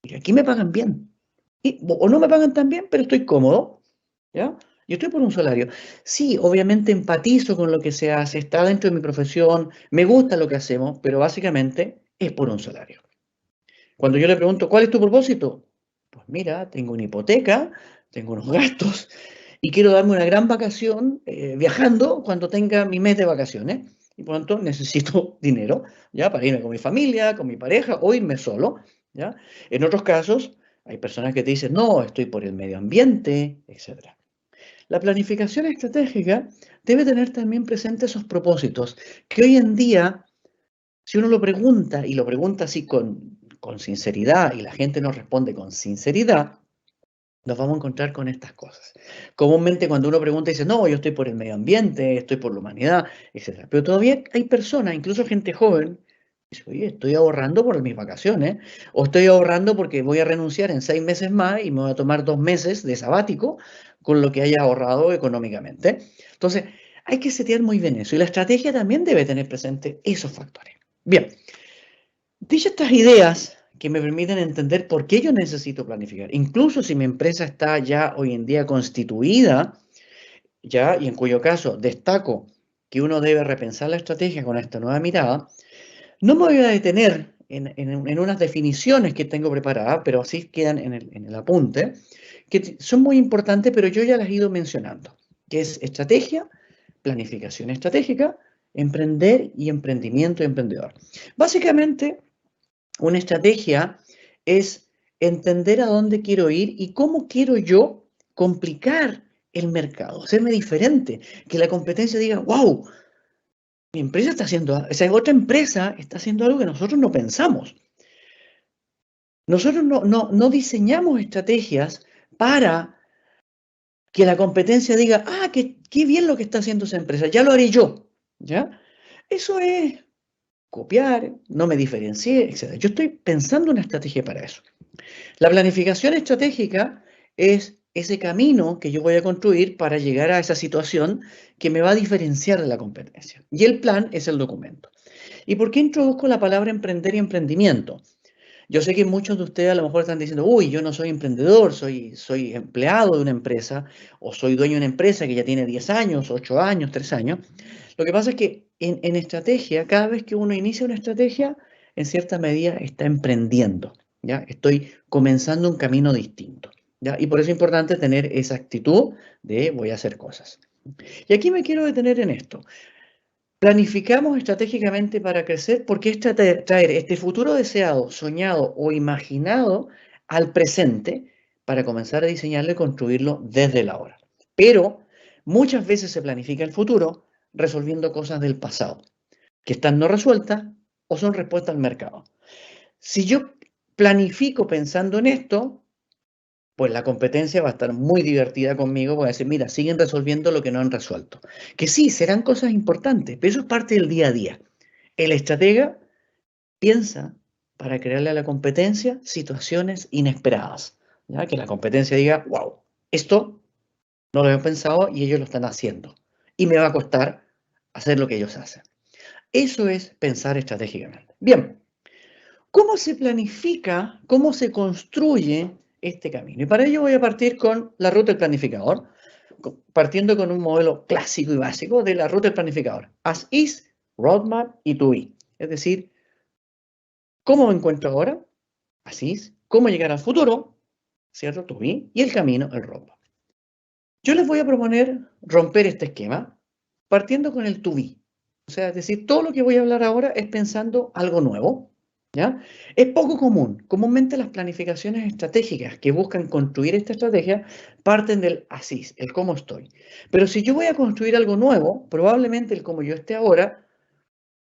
Y aquí me pagan bien. O no me pagan tan bien, pero estoy cómodo, ¿ya? Yo estoy por un salario. Sí, obviamente empatizo con lo que se hace, está dentro de mi profesión, me gusta lo que hacemos, pero básicamente es por un salario. Cuando yo le pregunto, ¿cuál es tu propósito? Pues mira, tengo una hipoteca, tengo unos gastos y quiero darme una gran vacación viajando cuando tenga mi mes de vacaciones. Y por lo tanto necesito dinero, ¿ya? Para irme con mi familia, con mi pareja o irme solo, ¿ya? En otros casos, hay personas que te dicen, no, estoy por el medio ambiente, etc. La planificación estratégica debe tener también presentes esos propósitos, que hoy en día, si uno lo pregunta y lo pregunta así con sinceridad y la gente nos responde con sinceridad, nos vamos a encontrar con estas cosas. Comúnmente cuando uno pregunta dice, no, yo estoy por el medio ambiente, estoy por la humanidad, etc. Pero todavía hay personas, incluso gente joven, que dice, oye, estoy ahorrando por mis vacaciones, o estoy ahorrando porque voy a renunciar en 6 meses más y me voy a tomar 2 meses de sabático con lo que haya ahorrado económicamente. Entonces, hay que setear muy bien eso. Y la estrategia también debe tener presente esos factores. Bien, dicho estas ideas que me permiten entender por qué yo necesito planificar, incluso si mi empresa está ya hoy en día constituida, ya, y en cuyo caso destaco que uno debe repensar la estrategia con esta nueva mirada, no me voy a detener en unas definiciones que tengo preparadas, pero así quedan en el apunte, que son muy importantes, pero yo ya las he ido mencionando, que es estrategia, planificación estratégica, emprender y emprendimiento emprendedor. Básicamente, una estrategia es entender a dónde quiero ir y cómo quiero yo complicar el mercado, hacerme diferente, que la competencia diga, wow, mi empresa está haciendo, esa otra empresa está haciendo algo que nosotros no pensamos. Nosotros no diseñamos estrategias para que la competencia diga, ah, qué bien lo que está haciendo esa empresa, ya lo haré yo, ¿ya? Eso es copiar, no me diferencié, etc. Yo estoy pensando una estrategia para eso. La planificación estratégica es ese camino que yo voy a construir para llegar a esa situación que me va a diferenciar de la competencia. Y el plan es el documento. ¿Y por qué introduzco la palabra emprender y emprendimiento? Yo sé que muchos de ustedes a lo mejor están diciendo, uy, yo no soy emprendedor, soy empleado de una empresa o soy dueño de una empresa que ya tiene 10 años, 8 años, 3 años. Lo que pasa es que en estrategia, cada vez que uno inicia una estrategia, en cierta medida está emprendiendo, ¿ya? Estoy comenzando un camino distinto, ¿ya? Y por eso es importante tener esa actitud de voy a hacer cosas. Y aquí me quiero detener en esto. Planificamos estratégicamente para crecer porque es traer este futuro deseado, soñado o imaginado al presente para comenzar a diseñarlo y construirlo desde la hora. Pero muchas veces se planifica el futuro resolviendo cosas del pasado que están no resueltas o son respuesta al mercado. Si yo planifico pensando en esto, pues la competencia va a estar muy divertida conmigo, voy a decir, mira, siguen resolviendo lo que no han resuelto. Que sí, serán cosas importantes, pero eso es parte del día a día. El estratega piensa para crearle a la competencia situaciones inesperadas, ¿ya? Que la competencia diga, wow, esto no lo había pensado y ellos lo están haciendo. Y me va a costar hacer lo que ellos hacen. Eso es pensar estratégicamente. Bien, ¿cómo se planifica, cómo se construye este camino? Y para ello voy a partir con la ruta del planificador, partiendo con un modelo clásico y básico de la ruta del planificador. As is, roadmap y to be. Es decir, ¿cómo me encuentro ahora? As is. ¿Cómo llegar al futuro? ¿Cierto? To be. Y el camino, el roadmap. Yo les voy a proponer romper este esquema partiendo con el to be. O sea, es decir, todo lo que voy a hablar ahora es pensando algo nuevo, ¿ya? Es poco común. Comúnmente las planificaciones estratégicas que buscan construir esta estrategia parten del así, el cómo estoy. Pero si yo voy a construir algo nuevo, probablemente el cómo yo esté ahora,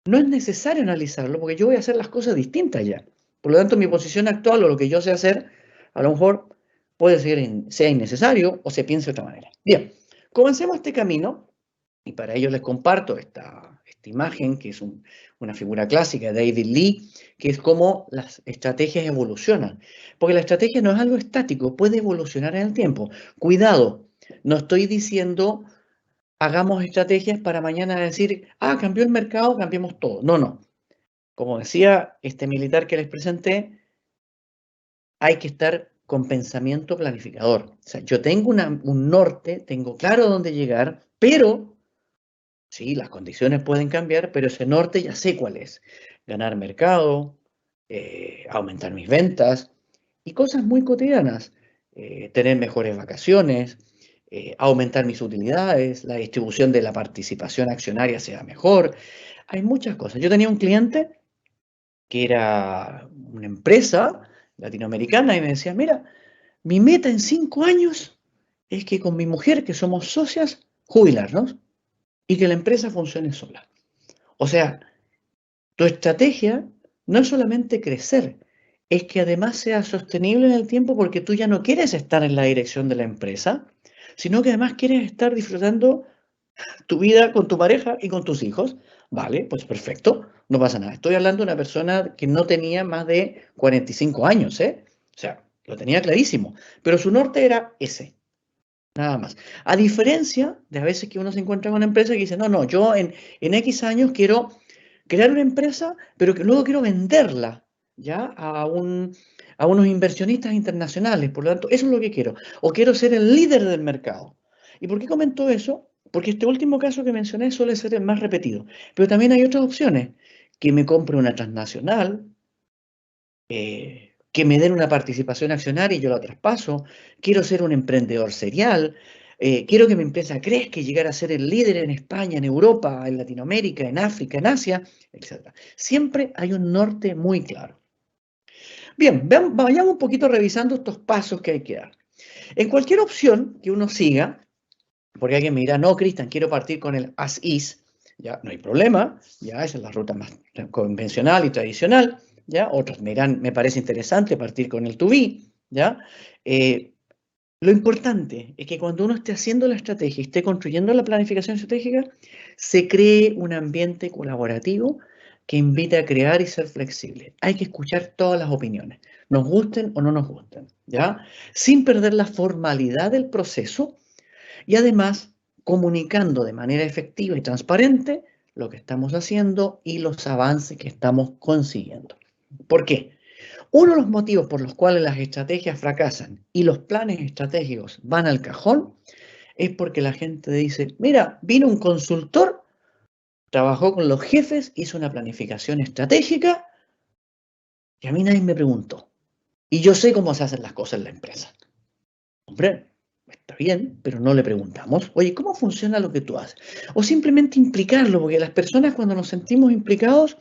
no es necesario analizarlo porque yo voy a hacer las cosas distintas ya. Por lo tanto, mi posición actual o lo que yo sé hacer, a lo mejor puede ser sea innecesario o se piense de otra manera. Bien, comencemos este camino. Y para ello les comparto esta imagen, que es una figura clásica de David Lee, que es cómo las estrategias evolucionan. Porque la estrategia no es algo estático, puede evolucionar en el tiempo. Cuidado, no estoy diciendo hagamos estrategias para mañana decir, cambió el mercado, cambiemos todo. No, no. Como decía este militar que les presenté, hay que estar con pensamiento planificador. O sea, yo tengo un norte, tengo claro dónde llegar, pero sí, las condiciones pueden cambiar, pero ese norte ya sé cuál es. Ganar mercado, aumentar mis ventas y cosas muy cotidianas. Tener mejores vacaciones, aumentar mis utilidades, la distribución de la participación accionaria sea mejor. Hay muchas cosas. Yo tenía un cliente que era una empresa latinoamericana y me decía, mira, mi meta en 5 años es que con mi mujer, que somos socias, jubilarnos y que la empresa funcione sola. O sea, tu estrategia no es solamente crecer, es que además sea sostenible en el tiempo porque tú ya no quieres estar en la dirección de la empresa, sino que además quieres estar disfrutando tu vida con tu pareja y con tus hijos. Vale, pues perfecto, no pasa nada. Estoy hablando de una persona que no tenía más de 45 años, ¿eh? O sea, lo tenía clarísimo, pero su norte era ese. Nada más. A diferencia de a veces que uno se encuentra con una empresa que dice, no, no, yo en X años quiero crear una empresa, pero que luego quiero venderla, ¿ya? A unos inversionistas internacionales. Por lo tanto, eso es lo que quiero. O quiero ser el líder del mercado. ¿Y por qué comento eso? Porque este último caso que mencioné suele ser el más repetido. Pero también hay otras opciones. Que me compre una transnacional, que me den una participación accionaria y yo la traspaso, quiero ser un emprendedor serial, quiero que mi empresa crezca y llegar a ser el líder en España, en Europa, en Latinoamérica, en África, en Asia, etc. Siempre hay un norte muy claro. Bien, vayamos un poquito revisando estos pasos que hay que dar. En cualquier opción que uno siga, porque alguien me dirá, no, Cristian, quiero partir con el as is, ya no hay problema, ya esa es la ruta más convencional y tradicional. ¿Ya? Otros me dirán, me parece interesante partir con el to be, ¿ya? Lo importante es que cuando uno esté haciendo la estrategia y esté construyendo la planificación estratégica, se cree un ambiente colaborativo que invita a crear y ser flexible. Hay que escuchar todas las opiniones, nos gusten o no nos gusten, ¿ya? Sin perder la formalidad del proceso y además comunicando de manera efectiva y transparente lo que estamos haciendo y los avances que estamos consiguiendo. ¿Por qué? Uno de los motivos por los cuales las estrategias fracasan y los planes estratégicos van al cajón es porque la gente dice, mira, vino un consultor, trabajó con los jefes, hizo una planificación estratégica y a mí nadie me preguntó. Y yo sé cómo se hacen las cosas en la empresa. Hombre, está bien, pero no le preguntamos, oye, ¿cómo funciona lo que tú haces? O simplemente implicarlo, porque las personas cuando nos sentimos implicados,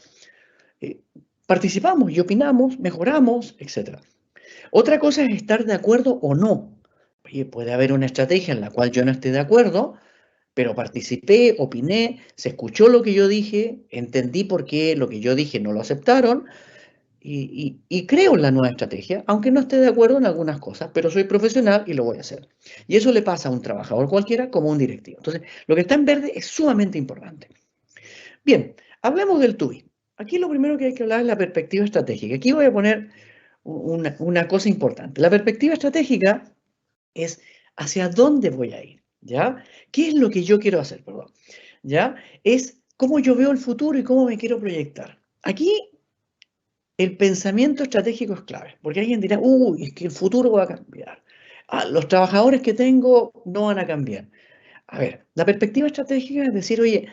participamos y opinamos, mejoramos, etc. Otra cosa es estar de acuerdo o no. Oye, puede haber una estrategia en la cual yo no esté de acuerdo, pero participé, opiné, se escuchó lo que yo dije, entendí por qué lo que yo dije no lo aceptaron y creo en la nueva estrategia, aunque no esté de acuerdo en algunas cosas, pero soy profesional y lo voy a hacer. Y eso le pasa a un trabajador cualquiera como a un directivo. Entonces, lo que está en verde es sumamente importante. Bien, hablemos del TUI. Aquí lo primero que hay que hablar es la perspectiva estratégica. Aquí voy a poner una cosa importante. La perspectiva estratégica es hacia dónde voy a ir, ¿ya? ¿Qué es lo que yo quiero hacer, perdón? ¿Ya? Es cómo yo veo el futuro y cómo me quiero proyectar. Aquí el pensamiento estratégico es clave, porque alguien dirá, uy, es que el futuro va a cambiar. Ah, los trabajadores que tengo no van a cambiar. A ver, la perspectiva estratégica es decir, oye,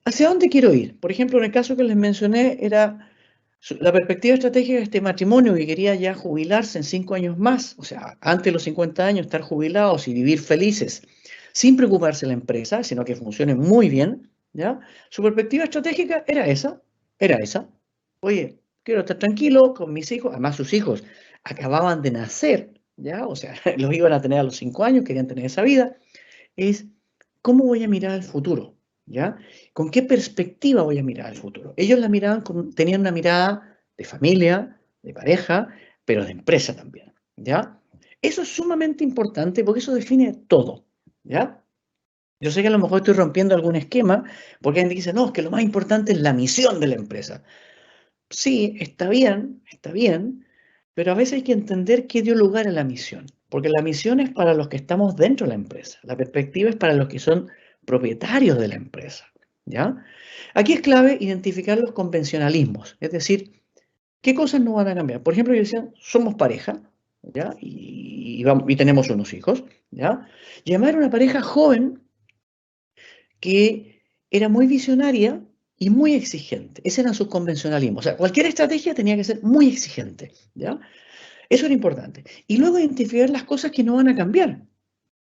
¿hacia dónde quiero ir? Por ejemplo, en el caso que les mencioné, era la perspectiva estratégica de este matrimonio que quería ya jubilarse en 5 años más, o sea, antes de los 50 años estar jubilados y vivir felices, sin preocuparse de la empresa, sino que funcione muy bien, ¿ya? Su perspectiva estratégica era esa. Oye, quiero estar tranquilo con mis hijos, además sus hijos acababan de nacer, ¿ya? O sea, los iban a tener a los 5 años, querían tener esa vida. Es, ¿cómo voy a mirar al futuro? ¿Ya? ¿Con qué perspectiva voy a mirar al futuro? Ellos la miraban tenían una mirada de familia, de pareja, pero de empresa también, ¿ya? Eso es sumamente importante porque eso define todo, ¿ya? Yo sé que a lo mejor estoy rompiendo algún esquema porque alguien dice, no, es que lo más importante es la misión de la empresa. Sí, está bien, pero a veces hay que entender qué dio lugar a la misión, porque la misión es para los que estamos dentro de la empresa, la perspectiva es para los que son propietarios de la empresa, ¿ya? Aquí es clave identificar los convencionalismos, es decir, qué cosas no van a cambiar. Por ejemplo, yo decía, somos pareja, ¿ya? Y tenemos unos hijos, ¿ya? Llamar a una pareja joven que era muy visionaria y muy exigente. Ese era su convencionalismo. O sea, cualquier estrategia tenía que ser muy exigente, ¿ya? Eso era importante. Y luego identificar las cosas que no van a cambiar.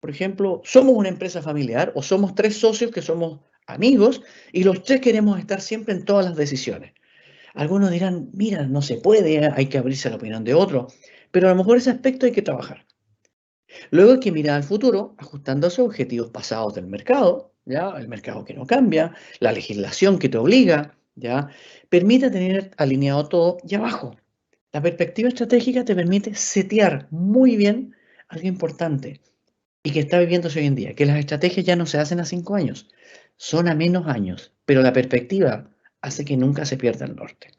Por ejemplo, somos una empresa familiar o somos 3 socios que somos amigos y los 3 queremos estar siempre en todas las decisiones. Algunos dirán, mira, no se puede, hay que abrirse a la opinión de otro, pero a lo mejor ese aspecto hay que trabajar. Luego hay que mirar al futuro, ajustándose a objetivos pasados del mercado, ¿ya? El mercado que no cambia, la legislación que te obliga, ¿ya? Permite tener alineado todo y abajo. La perspectiva estratégica te permite setear muy bien algo importante y que está viviéndose hoy en día, que las estrategias ya no se hacen a 5 años, son a menos años, pero la perspectiva hace que nunca se pierda el norte.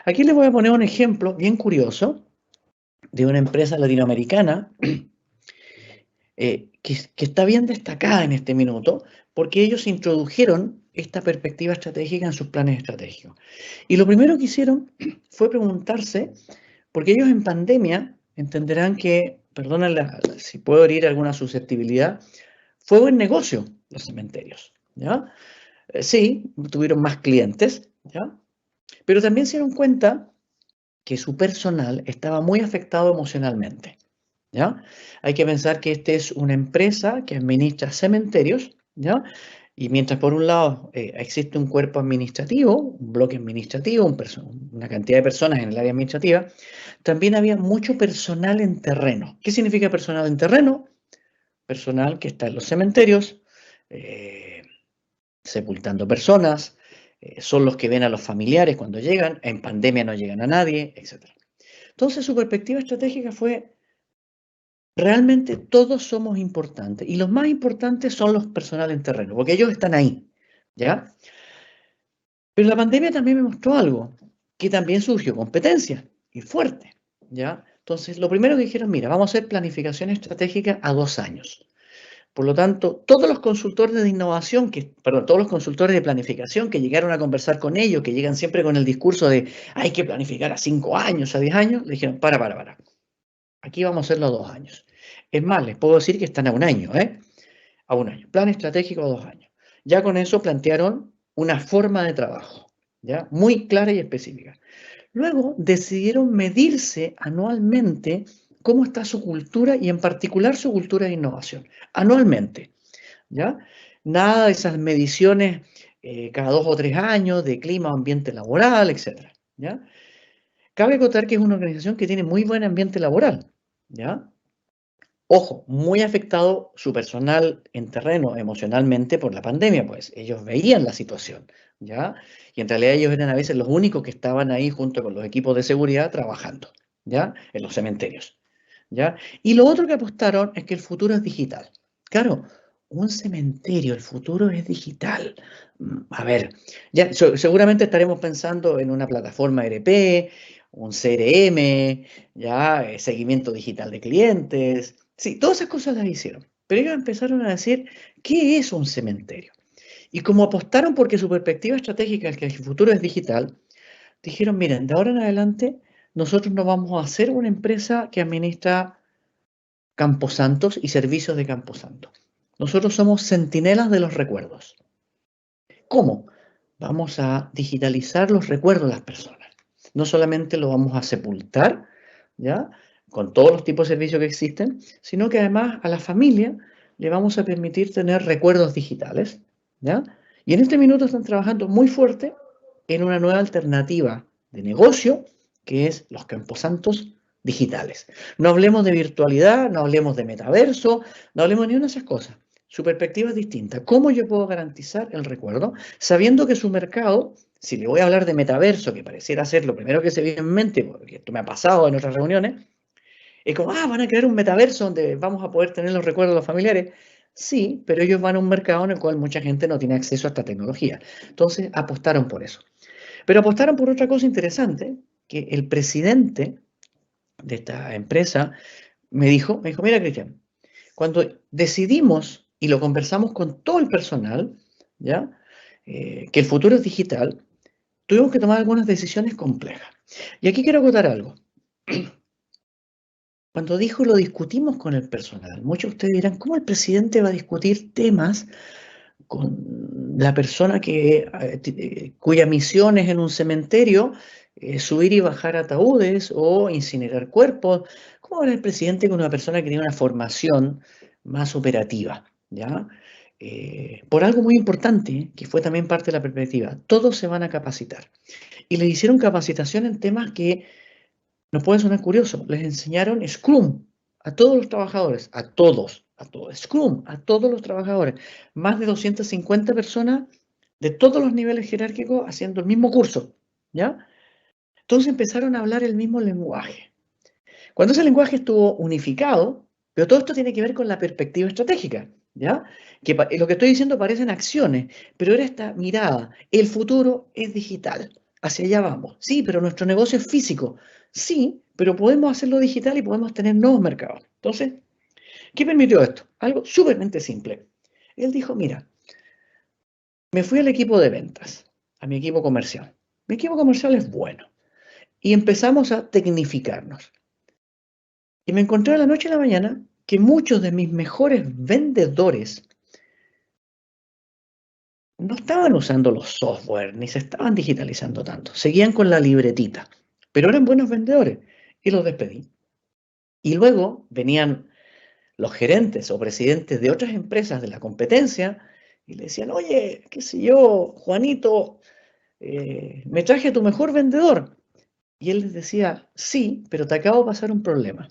Aquí les voy a poner un ejemplo bien curioso de una empresa latinoamericana que está bien destacada en este minuto, porque ellos introdujeron esta perspectiva estratégica en sus planes estratégicos. Y lo primero que hicieron fue preguntarse, porque ellos en pandemia entenderán que, perdona si puedo herir alguna susceptibilidad, fue buen negocio los cementerios, ¿ya? Sí, tuvieron más clientes, ¿ya? Pero también se dieron cuenta que su personal estaba muy afectado emocionalmente, ¿ya? Hay que pensar que esta es una empresa que administra cementerios, ¿ya? Y mientras por un lado existe un cuerpo administrativo, un bloque administrativo, una cantidad de personas en el área administrativa, también había mucho personal en terreno. ¿Qué significa personal en terreno? Personal que está en los cementerios, sepultando personas, son los que ven a los familiares cuando llegan, en pandemia no llegan a nadie, etc. Entonces su perspectiva estratégica fue, realmente todos somos importantes y los más importantes son los personal en terreno, porque ellos están ahí, ¿ya? Pero la pandemia también me mostró algo, que también surgió competencia, y fuerte, ¿ya? Entonces, lo primero que dijeron, mira, vamos a hacer planificación estratégica a 2 años. Por lo tanto, todos los consultores de innovación, perdón, todos los consultores de planificación que llegaron a conversar con ellos, que llegan siempre con el discurso de hay que planificar a 5 años, a 10 años, le dijeron, para. Aquí vamos a hacerlo a 2 años. Es más, les puedo decir que están a 1 año, ¿eh? A 1 año. Plan estratégico a 2 años. Ya con eso plantearon una forma de trabajo, ¿ya? Muy clara y específica. Luego decidieron medirse anualmente cómo está su cultura y en particular su cultura de innovación. Anualmente, ¿ya? Nada de esas mediciones cada 2 o 3 años de clima, ambiente laboral, etc. ¿Ya? Cabe acotar que es una organización que tiene muy buen ambiente laboral, ¿ya? Ojo, muy afectado su personal en terreno emocionalmente por la pandemia, pues ellos veían la situación, ¿ya? Y en realidad ellos eran a veces los únicos que estaban ahí junto con los equipos de seguridad trabajando, ¿ya? En los cementerios, ¿ya? Y lo otro que apostaron es que el futuro es digital. Claro, un cementerio, el futuro es digital. A ver, ya seguramente estaremos pensando en una plataforma ERP, un CRM, ya, seguimiento digital de clientes. Sí, todas esas cosas las hicieron. Pero ellos empezaron a decir, ¿qué es un cementerio? Y como apostaron porque su perspectiva estratégica es que el futuro es digital, dijeron, miren, de ahora en adelante nosotros no vamos a ser una empresa que administra camposantos y servicios de camposanto. Nosotros somos centinelas de los recuerdos. ¿Cómo? Vamos a digitalizar los recuerdos de las personas. No solamente lo vamos a sepultar, ¿ya? Con todos los tipos de servicios que existen, sino que además a la familia le vamos a permitir tener recuerdos digitales, ¿ya? Y en este minuto están trabajando muy fuerte en una nueva alternativa de negocio, que es los camposantos digitales. No hablemos de virtualidad, no hablemos de metaverso, no hablemos ni una de esas cosas. Su perspectiva es distinta. ¿Cómo yo puedo garantizar el recuerdo? Sabiendo que su mercado, si le voy a hablar de metaverso, que pareciera ser lo primero que se viene en mente, porque esto me ha pasado en otras reuniones, es como, van a crear un metaverso donde vamos a poder tener los recuerdos de los familiares. Sí, pero ellos van a un mercado en el cual mucha gente no tiene acceso a esta tecnología. Entonces apostaron por eso. Pero apostaron por otra cosa interesante, que el presidente de esta empresa me dijo, mira, Cristian, cuando decidimos y lo conversamos con todo el personal, ¿ya? Que el futuro es digital, tuvimos que tomar algunas decisiones complejas. Y aquí quiero acotar algo. Cuando dijo lo discutimos con el personal, muchos de ustedes dirán, ¿cómo el presidente va a discutir temas con la persona cuya misión es en un cementerio subir y bajar ataúdes o incinerar cuerpos? ¿Cómo va el presidente con una persona que tiene una formación más operativa? ¿Ya? Por algo muy importante, que fue también parte de la perspectiva, todos se van a capacitar. Y les hicieron capacitación en temas que nos puede sonar curioso. Les enseñaron Scrum a todos los trabajadores, a todos, Scrum a todos los trabajadores. Más de 250 personas de todos los niveles jerárquicos haciendo el mismo curso, ¿ya? Entonces empezaron a hablar el mismo lenguaje. Cuando ese lenguaje estuvo unificado, pero todo esto tiene que ver con la perspectiva estratégica, ¿ya? Que lo que estoy diciendo parecen acciones, pero era esta mirada. El futuro es digital. Hacia allá vamos. Sí, pero nuestro negocio es físico. Sí, pero podemos hacerlo digital y podemos tener nuevos mercados. Entonces, ¿qué permitió esto? Algo súpermente simple. Él dijo, mira, me fui al equipo de ventas, a mi equipo comercial. Mi equipo comercial es bueno. Y empezamos a tecnificarnos. Y me encontré de la noche a la mañana que muchos de mis mejores vendedores no estaban usando los software, ni se estaban digitalizando tanto. Seguían con la libretita, pero eran buenos vendedores y los despedí. Y luego venían los gerentes o presidentes de otras empresas de la competencia y le decían, oye, qué sé yo, Juanito, me traje a tu mejor vendedor. Y él les decía, sí, pero te acabo de pasar un problema.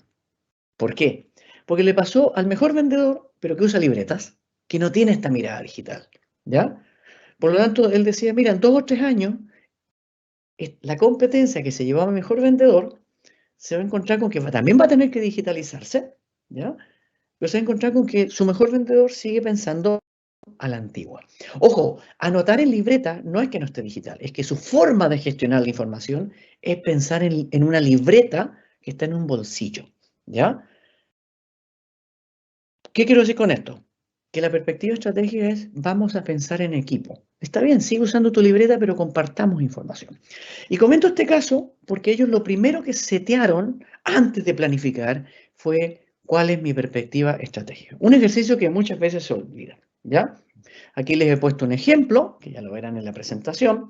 ¿Por qué? Porque le pasó al mejor vendedor, pero que usa libretas, que no tiene esta mirada digital, ¿ya? Por lo tanto, él decía, mira, en 2 o 3 años, la competencia que se llevaba al mejor vendedor se va a encontrar con que también va a tener que digitalizarse, ¿ya? Pero se va a encontrar con que su mejor vendedor sigue pensando a la antigua. Ojo, anotar en libreta no es que no esté digital, es que su forma de gestionar la información es pensar en una libreta que está en un bolsillo, ¿ya? ¿Qué quiero decir con esto? Que la perspectiva estratégica es vamos a pensar en equipo. Está bien, sigue usando tu libreta, pero compartamos información. Y comento este caso porque ellos lo primero que setearon antes de planificar fue cuál es mi perspectiva estratégica. Un ejercicio que muchas veces se olvida, ¿ya? Aquí les he puesto un ejemplo, que ya lo verán en la presentación,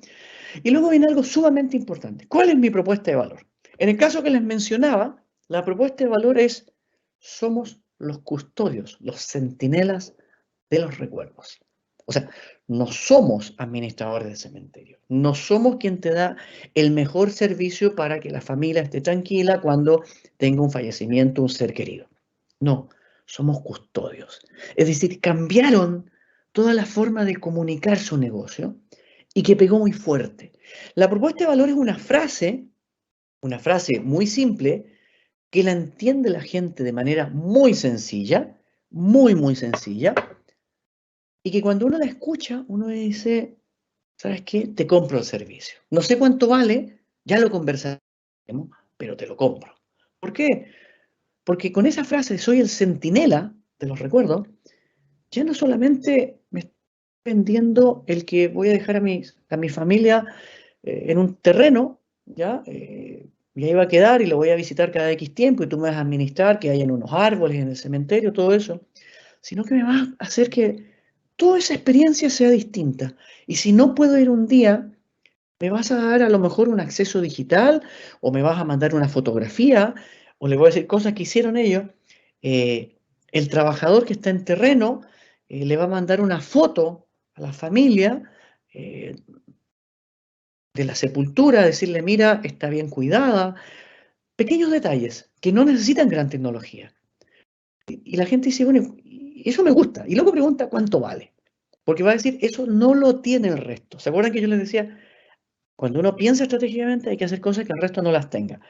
y luego viene algo sumamente importante. ¿Cuál es mi propuesta de valor? En el caso que les mencionaba, la propuesta de valor es somos los custodios, los centinelas de los recuerdos. O sea, no somos administradores del cementerio, no somos quien te da el mejor servicio para que la familia esté tranquila cuando tenga un fallecimiento, un ser querido. No, somos custodios. Es decir, cambiaron toda la forma de comunicar su negocio y que pegó muy fuerte. La propuesta de valor es una frase muy simple, que la entiende la gente de manera muy sencilla, muy sencilla, y que cuando uno la escucha, uno dice, ¿sabes qué? Te compro el servicio. No sé cuánto vale, ya lo conversaremos, pero te lo compro. ¿Por qué? Porque con esa frase, soy el centinela de los recuerdos, ya no solamente me está vendiendo el que voy a dejar a mi familia en un terreno, ¿ya? Y ahí va a quedar y lo voy a visitar cada X tiempo y tú me vas a administrar que hayan unos árboles en el cementerio, todo eso, sino que me va a hacer que toda esa experiencia sea distinta. Y si no puedo ir un día, me vas a dar a lo mejor un acceso digital o me vas a mandar una fotografía o le voy a decir cosas que hicieron ellos. Eh, el trabajador que está en terreno le va a mandar una foto a la familia eh, de la sepultura, decirle, mira, está bien cuidada. Pequeños detalles que no necesitan gran tecnología. Y la gente dice, bueno, eso me gusta. Y luego pregunta cuánto vale. Porque va a decir, eso no lo tiene el resto. ¿Se acuerdan que yo les decía? Cuando uno piensa estratégicamente hay que hacer cosas que el resto no las tenga.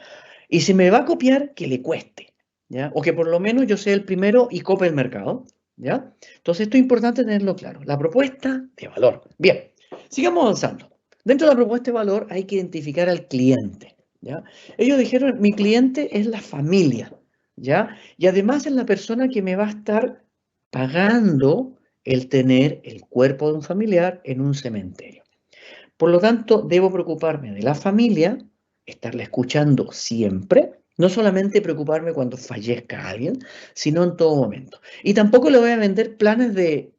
Y si me va a copiar, que le cueste, ¿ya? O que por lo menos yo sea el primero y copie el mercado, ¿ya? Entonces esto es importante tenerlo claro. La propuesta de valor. Bien, sigamos avanzando. Dentro de la propuesta de valor hay que identificar al cliente, ¿ya? Ellos dijeron, mi cliente es la familia, ¿ya? Y además es la persona que me va a estar pagando el tener el cuerpo de un familiar en un cementerio. Por lo tanto, debo preocuparme de la familia, estarla escuchando siempre, no solamente preocuparme cuando fallezca alguien, sino en todo momento. Y tampoco le voy a vender planes de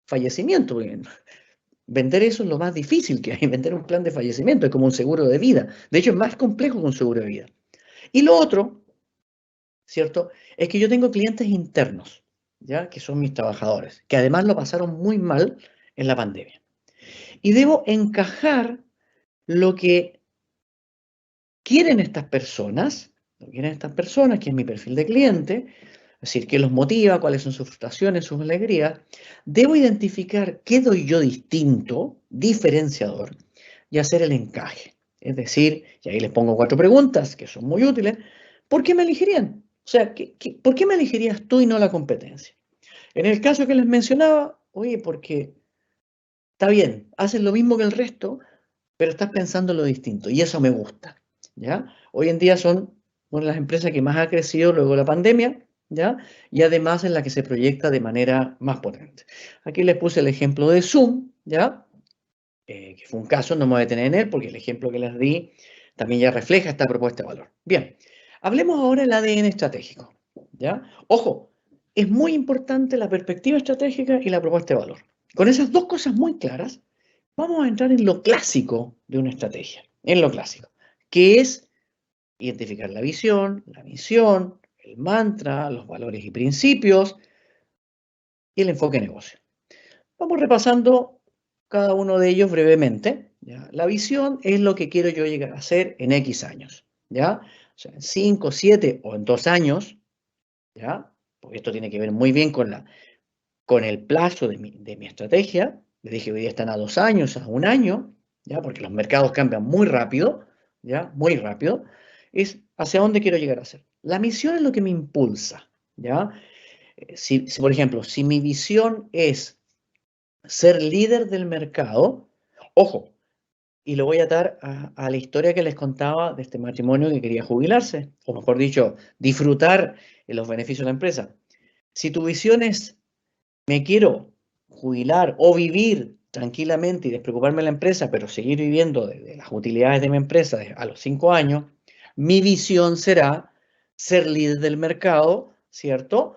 fallecimiento, porque vender eso es lo más difícil que hay, vender un plan de fallecimiento, es como un seguro de vida. De hecho, es más complejo que un seguro de vida. Y lo otro, ¿cierto? Es que yo tengo clientes internos, ¿ya? Que son mis trabajadores, que además lo pasaron muy mal en la pandemia. Y debo encajar lo que quieren estas personas, lo que quieren estas personas, que es mi perfil de cliente, es decir, qué los motiva, cuáles son sus frustraciones, sus alegrías, debo identificar qué doy yo distinto, diferenciador, y hacer el encaje. Es decir, y ahí les pongo 4 preguntas que son muy útiles, ¿por qué me elegirían? O sea, ¿por qué me elegirías tú y no la competencia? En el caso que les mencionaba, oye, porque está bien, haces lo mismo que el resto, pero estás pensando en lo distinto y eso me gusta, ¿ya? Hoy en día son una de las empresas que más ha crecido luego de la pandemia, ¿ya? Y además en la que se proyecta de manera más potente. Aquí les puse el ejemplo de Zoom, ¿ya? Que fue un caso, no me voy a detener en él porque el ejemplo que les di también ya refleja esta propuesta de valor. Bien, hablemos ahora del ADN estratégico, ¿ya? Ojo, es muy importante la perspectiva estratégica y la propuesta de valor. Con esas dos cosas muy claras, vamos a entrar en lo clásico de una estrategia, en lo clásico, que es identificar la visión, la misión, el mantra, los valores y principios y el enfoque de negocio. Vamos repasando cada uno de ellos brevemente, ¿ya? La visión es lo que quiero yo llegar a hacer en X años, ¿ya? O sea, en 5, 7 o en 2 años, ¿ya? Porque esto tiene que ver muy bien con el plazo de mi estrategia. Les dije, hoy día están a 2 años, a 1 año, ¿ya? Porque los mercados cambian muy rápido, ¿ya? Muy rápido. Es hacia dónde quiero llegar a ser. La misión es lo que me impulsa, ¿ya? Si, por ejemplo, si mi visión es ser líder del mercado. Ojo, y lo voy a atar a la historia que les contaba de este matrimonio que quería jubilarse, o mejor dicho, disfrutar de los beneficios de la empresa. Si tu visión es, me quiero jubilar o vivir tranquilamente y despreocuparme de la empresa, pero seguir viviendo de las utilidades de mi empresa a los 5 años, mi visión será ser líder del mercado, ¿cierto?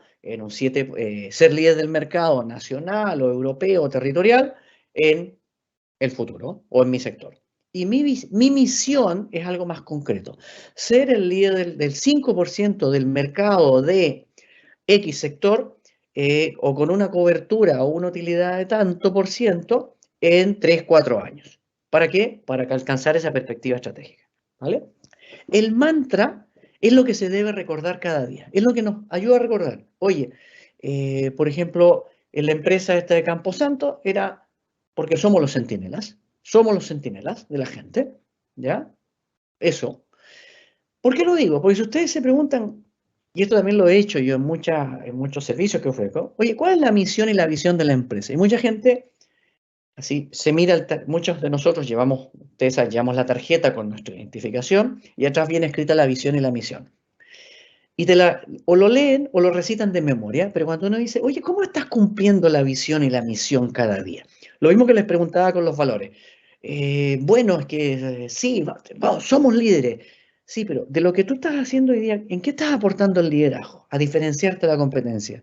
Ser líder del mercado nacional o europeo o territorial en el futuro o en mi sector. Y mi misión es algo más concreto. Ser el líder del 5% del mercado de X sector o con una cobertura o una utilidad de tanto por ciento en 3, 4 años. ¿Para qué? Para alcanzar esa perspectiva estratégica. ¿Vale? El mantra es lo que se debe recordar cada día. Es lo que nos ayuda a recordar. Oye, por ejemplo, en la empresa esta de Camposanto era porque somos los centinelas. Somos los centinelas de la gente. ¿Ya? Eso. ¿Por qué lo digo? Porque si ustedes se preguntan, y esto también lo he hecho yo en muchos servicios que ofrezco, oye, ¿cuál es la misión y la visión de la empresa? Y mucha gente, así, se mira, muchos de nosotros ustedes saben, llevamos la tarjeta con nuestra identificación y atrás viene escrita la visión y la misión. Y o lo leen o lo recitan de memoria, pero cuando uno dice, oye, ¿cómo estás cumpliendo la visión y la misión cada día? Lo mismo que les preguntaba con los valores. Bueno, es que sí, vamos, somos líderes. Sí, pero de lo que tú estás haciendo hoy día, ¿en qué estás aportando el liderazgo? A diferenciarte de la competencia.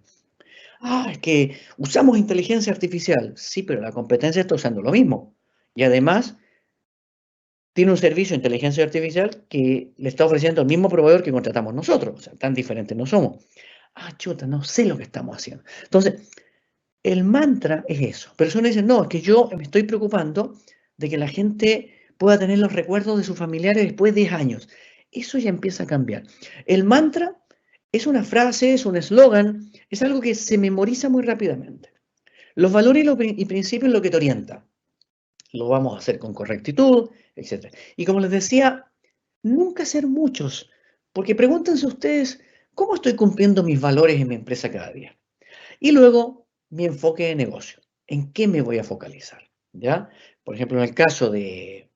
Ah, es que usamos inteligencia artificial. Sí, pero la competencia está usando lo mismo. Y además tiene un servicio de inteligencia artificial que le está ofreciendo el mismo proveedor que contratamos nosotros. O sea, tan diferentes no somos. Ah, chuta, no sé lo que estamos haciendo. Entonces, el mantra es eso. Personas dicen, no, es que yo me estoy preocupando de que la gente pueda tener los recuerdos de sus familiares después de 10 años. Eso ya empieza a cambiar. El mantra es una frase, es un eslogan, es algo que se memoriza muy rápidamente. Los valores y principios es lo que te orienta. Lo vamos a hacer con correctitud, etc. Y como les decía, nunca ser muchos, porque pregúntense ustedes, ¿cómo estoy cumpliendo mis valores en mi empresa cada día? Y luego, mi enfoque de negocio. ¿En qué me voy a focalizar? ¿Ya? Por ejemplo, en el caso de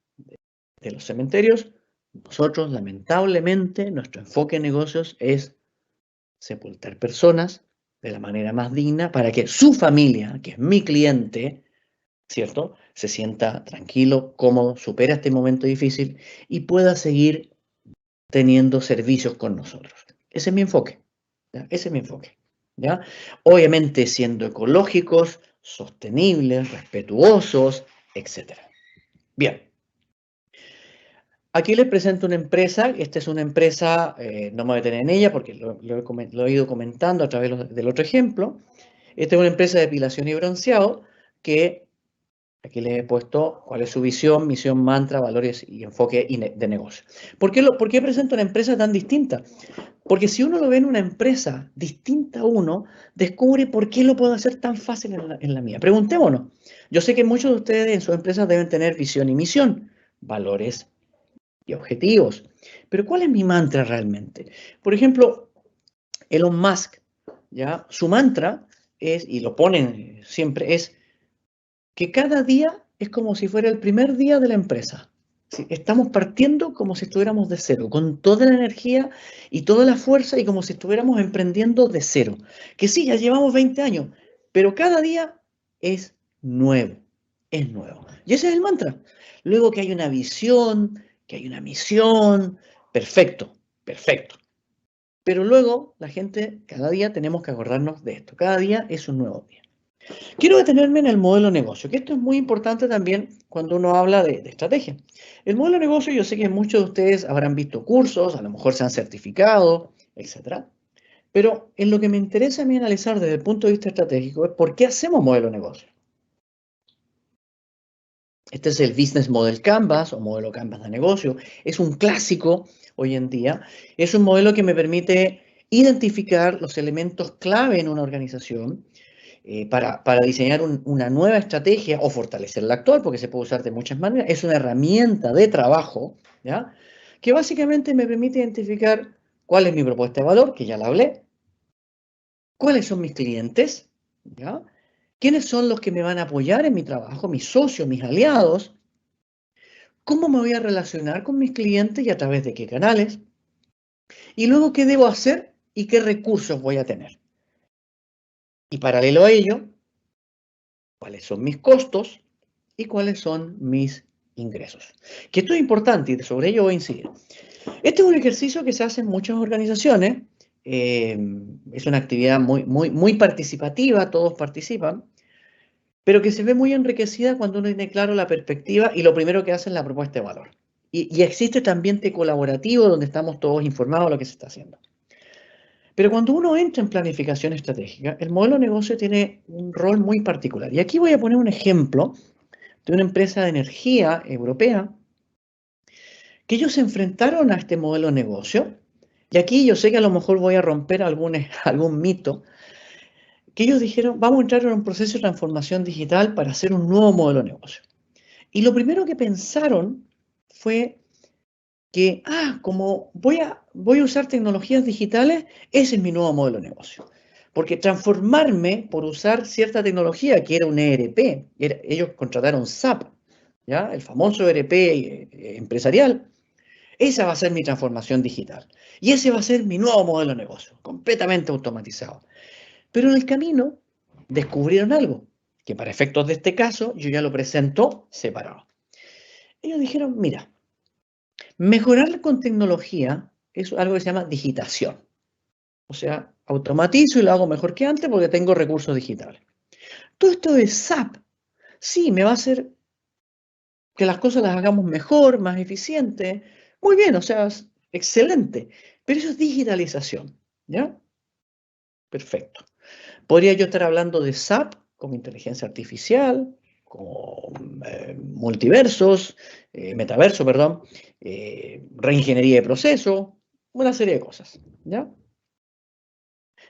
los cementerios, nosotros, lamentablemente, nuestro enfoque de negocios es sepultar personas de la manera más digna para que su familia, que es mi cliente, ¿cierto?, se sienta tranquilo, cómodo, supera este momento difícil y pueda seguir teniendo servicios con nosotros. Ese es mi enfoque. ¿Ya? Ese es mi enfoque. ¿Ya? Obviamente siendo ecológicos, sostenibles, respetuosos, etc. Bien. Aquí les presento una empresa. Esta es una empresa, no me voy a detener en ella porque lo he ido comentando a través del otro ejemplo. Esta es una empresa de depilación y bronceado que aquí les he puesto cuál es su visión, misión, mantra, valores y enfoque de negocio. ¿Por qué presento una empresa tan distinta? Porque si uno lo ve en una empresa distinta a uno, descubre por qué lo puedo hacer tan fácil en la mía. Preguntémonos. Yo sé que muchos de ustedes en sus empresas deben tener visión y misión, valores y objetivos. Pero ¿cuál es mi mantra realmente? Por ejemplo, Elon Musk, ¿ya? Su mantra es, y lo ponen siempre, es que cada día es como si fuera el primer día de la empresa. ¿Sí? Estamos partiendo como si estuviéramos de cero, con toda la energía y toda la fuerza y como si estuviéramos emprendiendo de cero. Que sí, ya llevamos 20 años, pero cada día es nuevo, es nuevo. Y ese es el mantra. Luego que hay una visión, que hay una misión, perfecto, perfecto. Pero luego la gente, cada día tenemos que acordarnos de esto. Cada día es un nuevo día. Quiero detenerme en el modelo de negocio, que esto es muy importante también cuando uno habla de estrategia. El modelo de negocio, yo sé que muchos de ustedes habrán visto cursos, a lo mejor se han certificado, etc. Pero en lo que me interesa a mí analizar desde el punto de vista estratégico es por qué hacemos modelo de negocio. Este es el Business Model Canvas o modelo Canvas de negocio. Es un clásico hoy en día. Es un modelo que me permite identificar los elementos clave en una organización para diseñar una nueva estrategia o fortalecer la actual, porque se puede usar de muchas maneras. Es una herramienta de trabajo, ¿ya? Que básicamente me permite identificar cuál es mi propuesta de valor, que ya la hablé, cuáles son mis clientes, ¿ya? ¿Quiénes son los que me van a apoyar en mi trabajo? Mis socios, mis aliados. ¿Cómo me voy a relacionar con mis clientes y a través de qué canales? Y luego, ¿qué debo hacer y qué recursos voy a tener? Y paralelo a ello, ¿cuáles son mis costos y cuáles son mis ingresos? Que esto es importante y sobre ello voy a incidir. Este es un ejercicio que se hace en muchas organizaciones. Es una actividad muy participativa, todos participan, pero que se ve muy enriquecida cuando uno tiene claro la perspectiva y lo primero que hace es la propuesta de valor. Y existe este ambiente colaborativo donde estamos todos informados de lo que se está haciendo. Pero cuando uno entra en planificación estratégica, el modelo de negocio tiene un rol muy particular. Y aquí voy a poner un ejemplo de una empresa de energía europea que ellos se enfrentaron a este modelo de negocio. Y aquí yo sé que a lo mejor voy a romper algún mito, que ellos dijeron, vamos a entrar en un proceso de transformación digital para hacer un nuevo modelo de negocio. Y lo primero que pensaron fue que, como voy a usar tecnologías digitales, ese es mi nuevo modelo de negocio. Porque transformarme por usar cierta tecnología, que era un ERP, ellos contrataron SAP, ¿ya? El famoso ERP empresarial, esa va a ser mi transformación digital. Y ese va a ser mi nuevo modelo de negocio, completamente automatizado. Pero en el camino descubrieron algo, que para efectos de este caso yo ya lo presento separado. Ellos dijeron, mira, mejorar con tecnología es algo que se llama digitación. O sea, automatizo y lo hago mejor que antes porque tengo recursos digitales. Todo esto de SAP, sí, me va a hacer que las cosas las hagamos mejor, más eficiente. Muy bien, o sea, es excelente. Pero eso es digitalización, ¿ya? Perfecto. Podría yo estar hablando de SAP como inteligencia artificial, como multiversos, metaverso, perdón, reingeniería de proceso, una serie de cosas, ¿ya?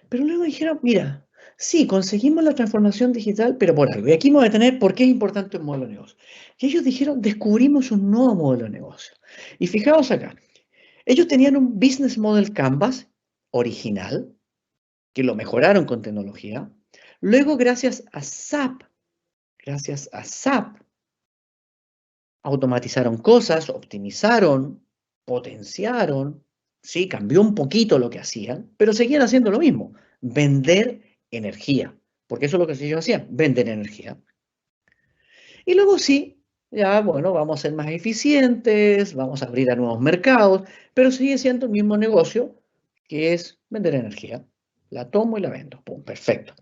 Pero luego dijeron, mira, sí, conseguimos la transformación digital, pero por algo. Y aquí vamos a detener por qué es importante un modelo de negocio. Y ellos dijeron, descubrimos un nuevo modelo de negocio. Y fijaos acá, ellos tenían un Business Model Canvas original, que lo mejoraron con tecnología. Luego, gracias a SAP, automatizaron cosas, optimizaron, potenciaron, sí, cambió un poquito lo que hacían, pero seguían haciendo lo mismo, vender energía, porque eso es lo que ellos hacían, vender energía. Y luego sí, ya, bueno, vamos a ser más eficientes, vamos a abrir a nuevos mercados, pero sigue siendo el mismo negocio, que es vender energía. La tomo y la vendo, pum, perfecto.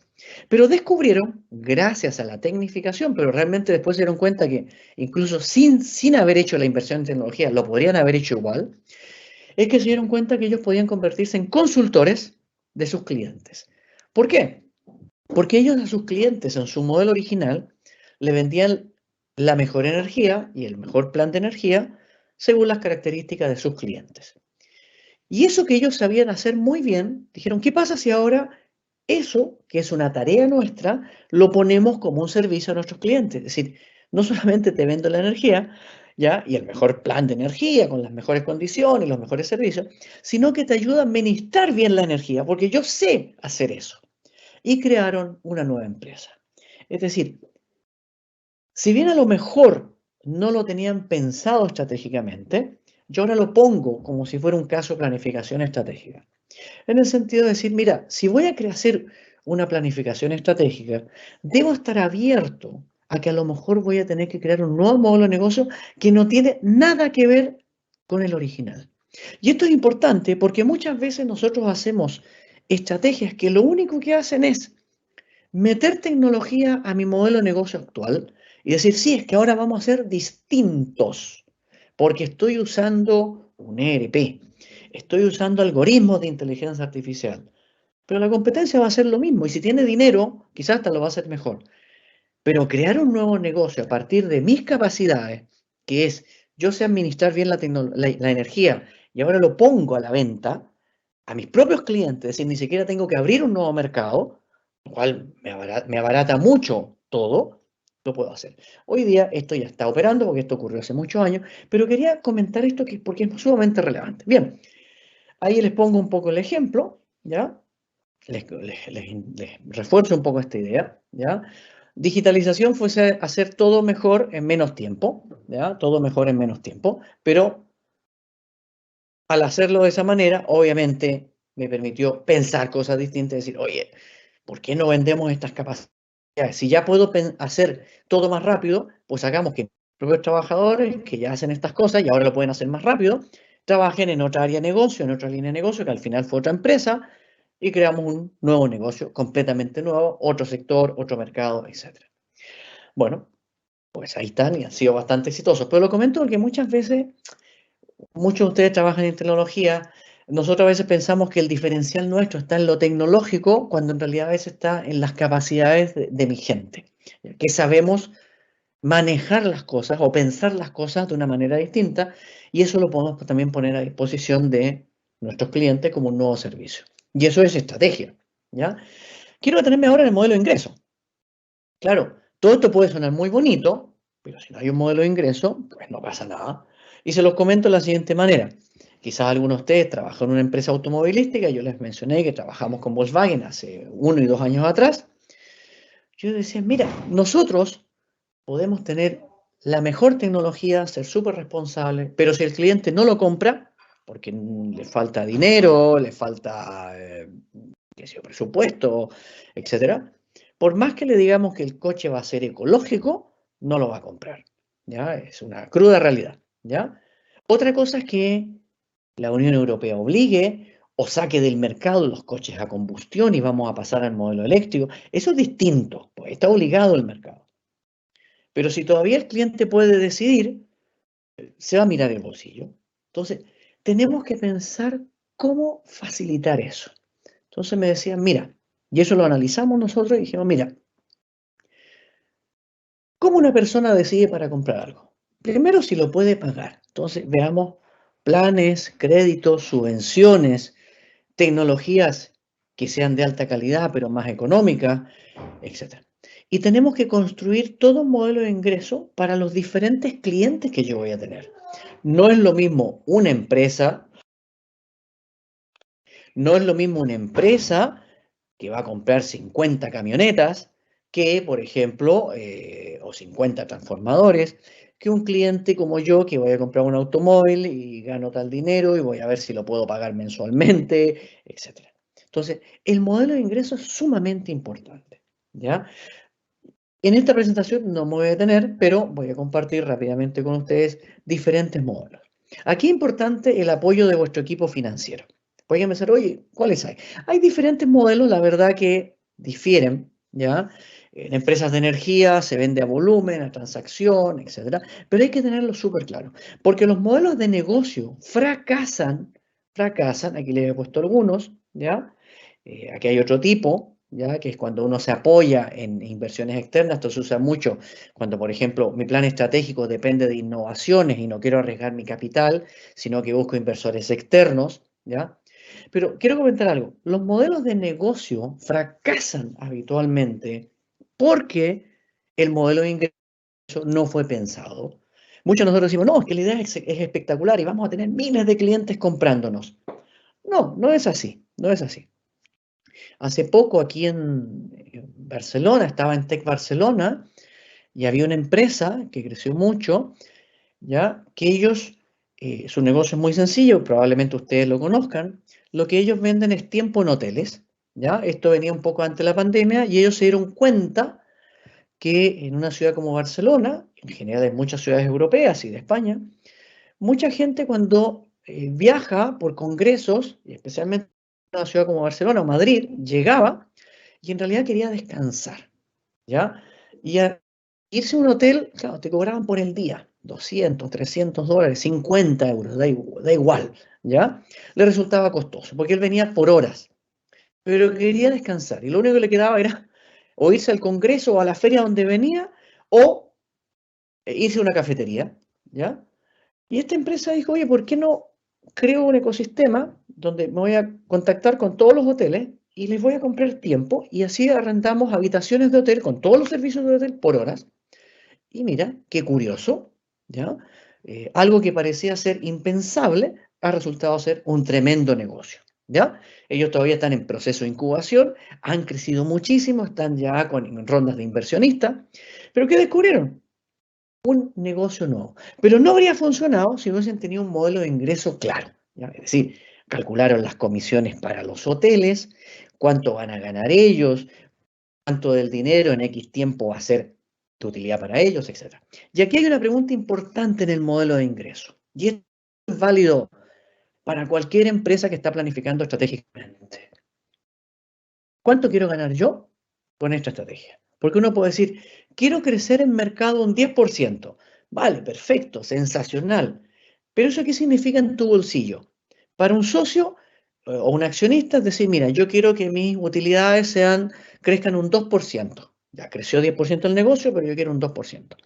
Pero descubrieron, gracias a la tecnificación, pero realmente después se dieron cuenta que incluso sin haber hecho la inversión en tecnología, lo podrían haber hecho igual, es que se dieron cuenta que ellos podían convertirse en consultores de sus clientes. ¿Por qué? Porque ellos a sus clientes en su modelo original le vendían la mejor energía y el mejor plan de energía según las características de sus clientes. Y eso que ellos sabían hacer muy bien, dijeron, ¿qué pasa si ahora eso, que es una tarea nuestra, lo ponemos como un servicio a nuestros clientes? Es decir, no solamente te vendo la energía, ¿ya? Y el mejor plan de energía, con las mejores condiciones, los mejores servicios, sino que te ayuda a administrar bien la energía, porque yo sé hacer eso. Y crearon una nueva empresa. Es decir, si bien a lo mejor no lo tenían pensado estratégicamente, yo ahora lo pongo como si fuera un caso de planificación estratégica. En el sentido de decir, mira, si voy a hacer una planificación estratégica, debo estar abierto a que a lo mejor voy a tener que crear un nuevo modelo de negocio que no tiene nada que ver con el original. Y esto es importante porque muchas veces nosotros hacemos estrategias que lo único que hacen es meter tecnología a mi modelo de negocio actual y decir, sí, es que ahora vamos a ser distintos porque estoy usando un ERP, estoy usando algoritmos de inteligencia artificial, pero la competencia va a ser lo mismo y si tiene dinero, quizás hasta lo va a hacer mejor. Pero crear un nuevo negocio a partir de mis capacidades, que es yo sé administrar bien la energía y ahora lo pongo a la venta a mis propios clientes, es decir, ni siquiera tengo que abrir un nuevo mercado, lo cual me abarata mucho todo, lo puedo hacer. Hoy día esto ya está operando porque esto ocurrió hace muchos años, pero quería comentar esto porque es sumamente relevante. Bien, ahí les pongo un poco el ejemplo, ¿ya? Les refuerzo un poco esta idea, ¿ya? digitalización fuese hacer todo mejor en menos tiempo, ¿ya? Todo mejor en menos tiempo, pero al hacerlo de esa manera, obviamente me permitió pensar cosas distintas, decir, oye, ¿por qué no vendemos estas capacidades? Si ya puedo hacer todo más rápido, pues hagamos que los propios trabajadores que ya hacen estas cosas y ahora lo pueden hacer más rápido, trabajen en otra área de negocio, en otra línea de negocio, que al final fue otra empresa, y creamos un nuevo negocio completamente nuevo, otro sector, otro mercado, etc. Bueno, pues ahí están y han sido bastante exitosos. Pero lo comento porque muchas veces, muchos de ustedes trabajan en tecnología, nosotros a veces pensamos que el diferencial nuestro está en lo tecnológico, cuando en realidad a veces está en las capacidades de mi gente, que sabemos manejar las cosas o pensar las cosas de una manera distinta, y eso lo podemos también poner a disposición de nuestros clientes como un nuevo servicio. Y eso es estrategia, ¿ya? Quiero detenerme ahora en el modelo de ingreso. Claro, todo esto puede sonar muy bonito, pero si no hay un modelo de ingreso, pues no pasa nada. Y se los comento de la siguiente manera. Quizás algunos de ustedes trabajan en una empresa automovilística, yo les mencioné que trabajamos con Volkswagen hace 1 y 2 años atrás. Yo decía, mira, nosotros podemos tener la mejor tecnología, ser súper responsables, pero si el cliente no lo compra, porque le falta dinero, le falta qué sé yo, presupuesto, etcétera, por más que le digamos que el coche va a ser ecológico, no lo va a comprar. ¿Ya? Es una cruda realidad. ¿Ya? Otra cosa es que la Unión Europea obligue o saque del mercado los coches a combustión y vamos a pasar al modelo eléctrico. Eso es distinto, pues está obligado el mercado. Pero si todavía el cliente puede decidir, se va a mirar el bolsillo. Entonces, tenemos que pensar cómo facilitar eso. Entonces me decían, mira, y eso lo analizamos nosotros y dijimos, mira, ¿cómo una persona decide para comprar algo? Primero, si lo puede pagar. Entonces, veamos planes, créditos, subvenciones, tecnologías que sean de alta calidad, pero más económicas, etc. Y tenemos que construir todo un modelo de ingreso para los diferentes clientes que yo voy a tener. No es lo mismo una empresa, que va a comprar 50 camionetas que, por ejemplo, o 50 transformadores, que un cliente como yo que voy a comprar un automóvil y gano tal dinero y voy a ver si lo puedo pagar mensualmente, etc. Entonces, el modelo de ingreso es sumamente importante, ¿ya? En esta presentación no me voy a detener, pero voy a compartir rápidamente con ustedes diferentes modelos. Aquí es importante el apoyo de vuestro equipo financiero. Pueden pensar, oye, ¿cuáles hay? Hay diferentes modelos, la verdad que difieren, ¿ya? En empresas de energía se vende a volumen, a transacción, etc. Pero hay que tenerlo súper claro, porque los modelos de negocio fracasan, aquí les he puesto algunos, ¿ya? Aquí hay otro tipo, ¿ya? Que es cuando uno se apoya en inversiones externas. Esto se usa mucho cuando, por ejemplo, mi plan estratégico depende de innovaciones y no quiero arriesgar mi capital, sino que busco inversores externos, ¿ya? Pero quiero comentar algo. Los modelos de negocio fracasan habitualmente porque el modelo de ingreso no fue pensado. Muchos de nosotros decimos, no, es que la idea es espectacular y vamos a tener miles de clientes comprándonos. No, no es así, no es así. Hace poco aquí en Barcelona, estaba en Tech Barcelona, y había una empresa que creció mucho, ¿ya? Que ellos, su negocio es muy sencillo, probablemente ustedes lo conozcan, lo que ellos venden es tiempo en hoteles, ¿ya? Esto venía un poco antes de la pandemia y ellos se dieron cuenta que en una ciudad como Barcelona, en general en muchas ciudades europeas y de España, mucha gente cuando viaja por congresos, y especialmente en una ciudad como Barcelona o Madrid, llegaba y en realidad quería descansar, ¿ya? Y a irse a un hotel, claro, te cobraban por el día, 200, 300 dólares, 50 euros, da igual, ¿ya? Le resultaba costoso, porque él venía por horas, pero quería descansar, y lo único que le quedaba era o irse al congreso o a la feria donde venía, o irse a una cafetería, ¿ya? Y esta empresa dijo, oye, ¿por qué no creo un ecosistema donde me voy a contactar con todos los hoteles y les voy a comprar tiempo y así arrendamos habitaciones de hotel con todos los servicios de hotel por horas? Y mira, qué curioso, ¿ya? Algo que parecía ser impensable ha resultado ser un tremendo negocio, ¿ya? Ellos todavía están en proceso de incubación, han crecido muchísimo, están ya con rondas de inversionistas, pero ¿qué descubrieron? Un negocio nuevo. Pero no habría funcionado si hubiesen tenido un modelo de ingreso claro, ¿ya? Es decir, calcularon las comisiones para los hoteles, cuánto van a ganar ellos, cuánto del dinero en X tiempo va a ser de utilidad para ellos, etc. Y aquí hay una pregunta importante en el modelo de ingreso, y esto es válido para cualquier empresa que está planificando estratégicamente. ¿Cuánto quiero ganar yo con esta estrategia? Porque uno puede decir, quiero crecer en mercado un 10%. Vale, perfecto, sensacional. Pero ¿eso qué significa en tu bolsillo? Para un socio o un accionista es decir, mira, yo quiero que mis utilidades crezcan un 2%. Ya creció 10% el negocio, pero yo quiero un 2%.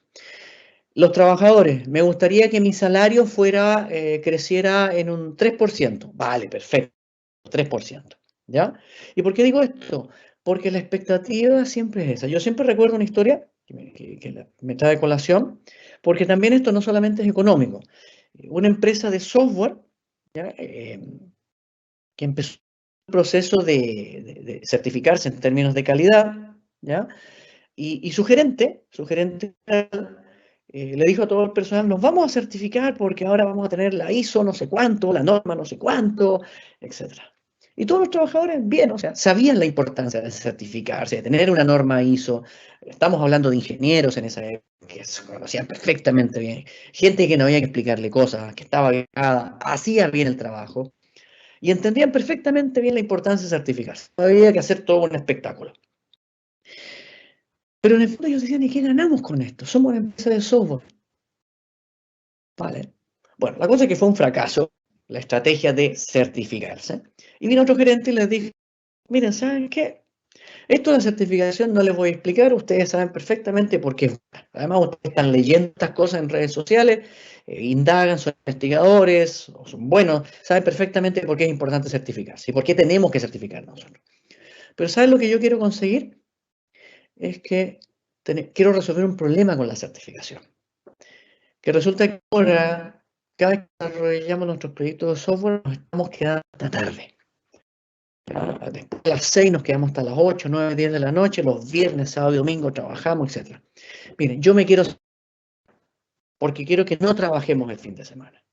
Los trabajadores, me gustaría que mi salario creciera en un 3%. Vale, perfecto, 3%. ¿Ya? ¿Y por qué digo esto? Porque la expectativa siempre es esa. Yo siempre recuerdo una historia que me trae colación, porque también esto no solamente es económico. Una empresa de software, ¿ya? Que empezó el proceso de certificarse en términos de calidad, ¿ya? Y su gerente le dijo a todo el personal, nos vamos a certificar porque ahora vamos a tener la ISO no sé cuánto, la norma no sé cuánto, etc. Y todos los trabajadores, bien, o sea, sabían la importancia de certificarse, de tener una norma ISO. Estamos hablando de ingenieros en esa época que se conocían perfectamente bien. Gente que no había que explicarle cosas, que estaba becada, hacía bien el trabajo. Y entendían perfectamente bien la importancia de certificarse. No había que hacer todo un espectáculo. Pero en el fondo ellos decían, ¿y qué ganamos con esto? Somos una empresa de software. Vale. Bueno, la cosa es que fue un fracaso la estrategia de certificarse. Y vino otro gerente y les dijo, miren, ¿saben qué? Esto de la certificación no les voy a explicar, ustedes saben perfectamente por qué. Además, ustedes están leyendo estas cosas en redes sociales, indagan, son investigadores, o son buenos, saben perfectamente por qué es importante certificarse y por qué tenemos que certificarnos nosotros. Pero ¿saben lo que yo quiero conseguir? Es que quiero resolver un problema con la certificación. Que resulta que ahora, cada vez que desarrollamos nuestros proyectos de software, nos estamos quedando hasta tarde. Después de las 6 nos quedamos hasta las 8, 9, 10 de la noche, los viernes, sábado y domingo trabajamos, etc. Miren, yo me quiero, porque quiero que no trabajemos el fin de semana.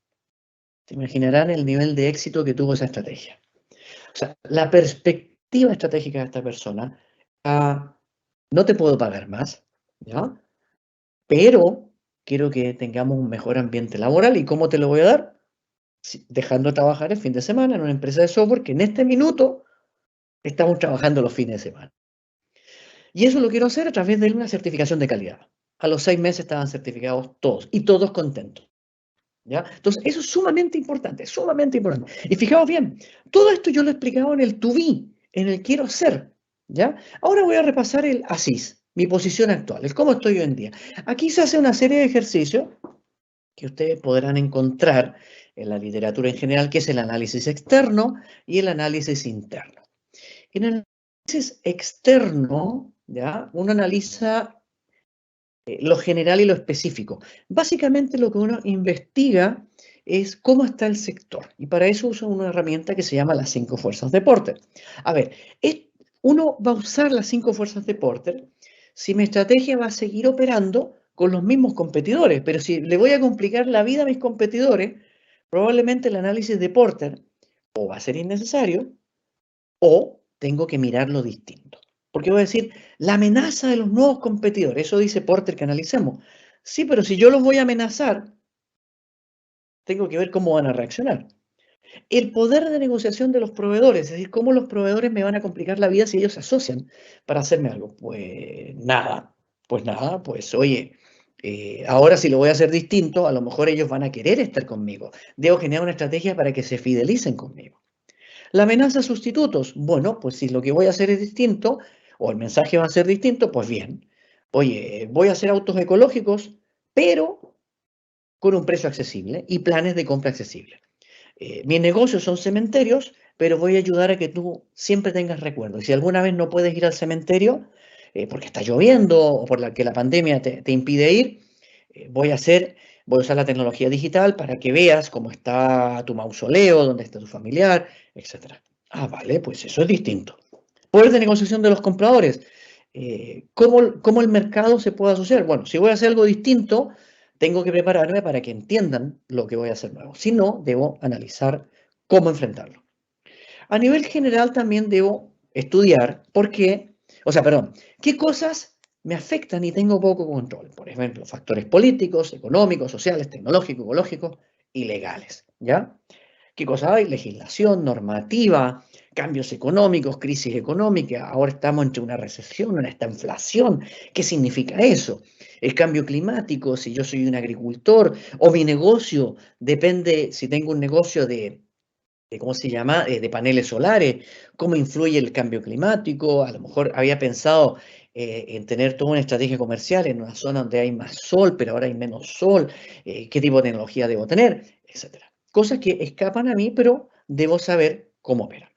Se imaginarán el nivel de éxito que tuvo esa estrategia. O sea, la perspectiva estratégica de esta persona, no te puedo pagar más, ¿ya? Pero quiero que tengamos un mejor ambiente laboral. ¿Y cómo te lo voy a dar? Dejando de trabajar el fin de semana en una empresa de software que en este minuto estamos trabajando los fines de semana. Y eso lo quiero hacer a través de una certificación de calidad. A los 6 meses estaban certificados todos y todos contentos. ¿Ya? Entonces, eso es sumamente importante, sumamente importante. Y fijaos bien, todo esto yo lo he explicado en el to be, en el quiero ser. ¿Ya? Ahora voy a repasar el ASIS, mi posición actual, el cómo estoy hoy en día. Aquí se hace una serie de ejercicios que ustedes podrán encontrar en la literatura en general, que es el análisis externo y el análisis interno. En el análisis externo, ¿ya? Uno analiza lo general y lo específico. Básicamente lo que uno investiga es cómo está el sector. Y para eso usa una herramienta que se llama las 5 fuerzas de Porter. A ver, uno va a usar las 5 fuerzas de Porter si mi estrategia va a seguir operando con los mismos competidores. Pero si le voy a complicar la vida a mis competidores, probablemente el análisis de Porter o va a ser innecesario o tengo que mirarlo distinto. Porque voy a decir, la amenaza de los nuevos competidores, eso dice Porter que analicemos. Sí, pero si yo los voy a amenazar, tengo que ver cómo van a reaccionar. El poder de negociación de los proveedores, es decir, cómo los proveedores me van a complicar la vida si ellos se asocian para hacerme algo. Pues oye, ahora si lo voy a hacer distinto, a lo mejor ellos van a querer estar conmigo. Debo generar una estrategia para que se fidelicen conmigo. La amenaza a sustitutos. Bueno, pues si lo que voy a hacer es distinto, o el mensaje va a ser distinto, pues bien. Oye, voy a hacer autos ecológicos, pero con un precio accesible y planes de compra accesibles. Mis negocios son cementerios, pero voy a ayudar a que tú siempre tengas recuerdos. Y si alguna vez no puedes ir al cementerio, porque está lloviendo o por que la pandemia te impide ir, voy a usar la tecnología digital para que veas cómo está tu mausoleo, dónde está tu familiar, etc. Ah, vale, pues eso es distinto. Poder de negociación de los compradores. ¿Cómo el mercado se puede asociar? Bueno, si voy a hacer algo distinto, tengo que prepararme para que entiendan lo que voy a hacer nuevo. Si no, debo analizar cómo enfrentarlo. A nivel general también debo estudiar qué cosas me afectan y tengo poco control. Por ejemplo, factores políticos, económicos, sociales, tecnológicos, ecológicos y legales, ¿ya? ¿Qué cosas hay? Legislación, normativa, cambios económicos, crisis económica. Ahora estamos entre una recesión, una inflación. ¿Qué significa eso? El cambio climático, si yo soy un agricultor o mi negocio depende, si tengo un negocio ¿cómo se llama? De paneles solares, cómo influye el cambio climático. A lo mejor había pensado en tener toda una estrategia comercial en una zona donde hay más sol, pero ahora hay menos sol. ¿Qué tipo de tecnología debo tener? Etcétera. Cosas que escapan a mí, pero debo saber cómo operar.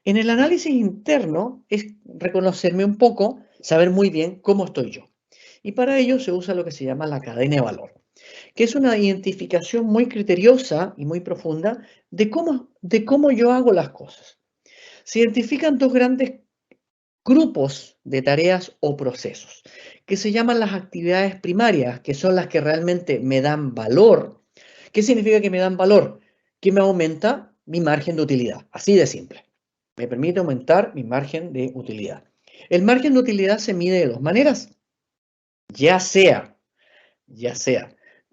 En el análisis interno es reconocerme un poco, saber muy bien cómo estoy yo. Y para ello se usa lo que se llama la cadena de valor, que es una identificación muy criteriosa y muy profunda de cómo yo hago las cosas. Se identifican dos grandes grupos de tareas o procesos, que se llaman las actividades primarias, que son las que realmente me dan valor. ¿Qué significa que me dan valor? Que me aumenta mi margen de utilidad, así de simple. Me permite aumentar mi margen de utilidad. El margen de utilidad se mide de dos maneras, ya sea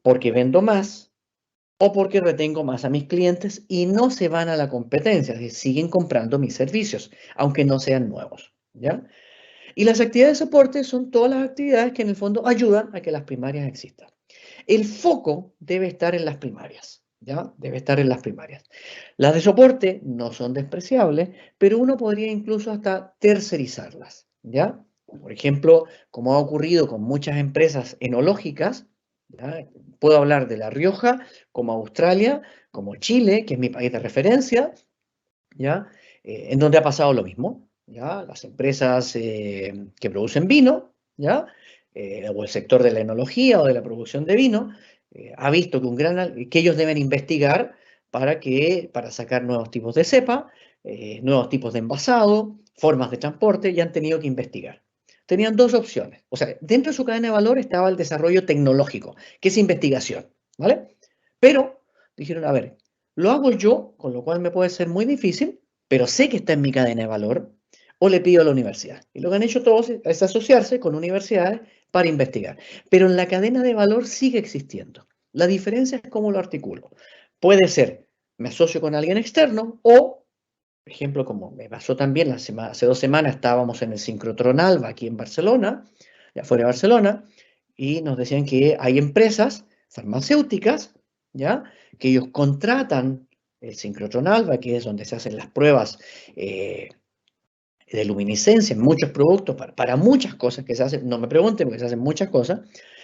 porque vendo más o porque retengo más a mis clientes y no se van a la competencia, es decir, siguen comprando mis servicios, aunque no sean nuevos, ¿ya? Y las actividades de soporte son todas las actividades que en el fondo ayudan a que las primarias existan. El foco debe estar en las primarias, ¿ya? Debe estar en las primarias. Las de soporte no son despreciables, pero uno podría incluso hasta tercerizarlas, ¿ya? Por ejemplo, como ha ocurrido con muchas empresas enológicas, ¿ya? Puedo hablar de La Rioja, como Australia, como Chile, que es mi país de referencia, ¿ya? En donde ha pasado lo mismo, ¿ya? Las empresas que producen vino, ¿ya? O el sector de la enología o de la producción de vino, ha visto que ellos deben investigar para sacar nuevos tipos de cepa, nuevos tipos de envasado, formas de transporte, y han tenido que investigar. Tenían dos opciones. O sea, dentro de su cadena de valor estaba el desarrollo tecnológico, que es investigación, ¿vale? Pero dijeron, a ver, lo hago yo, con lo cual me puede ser muy difícil, pero sé que está en mi cadena de valor, o le pido a la universidad. Y lo que han hecho todos es asociarse con universidades para investigar. Pero en la cadena de valor sigue existiendo. La diferencia es cómo lo articulo. Puede ser, me asocio con alguien externo o, por ejemplo, como me pasó también hace 2 semanas, estábamos en el Sincrotrón Alba aquí en Barcelona, ya fuera de Barcelona, y nos decían que hay empresas farmacéuticas, ¿ya? Que ellos contratan el Sincrotrón Alba, que es donde se hacen las pruebas de luminiscencia en muchos productos, para muchas cosas que se hacen, no me pregunten porque se hacen muchas cosas,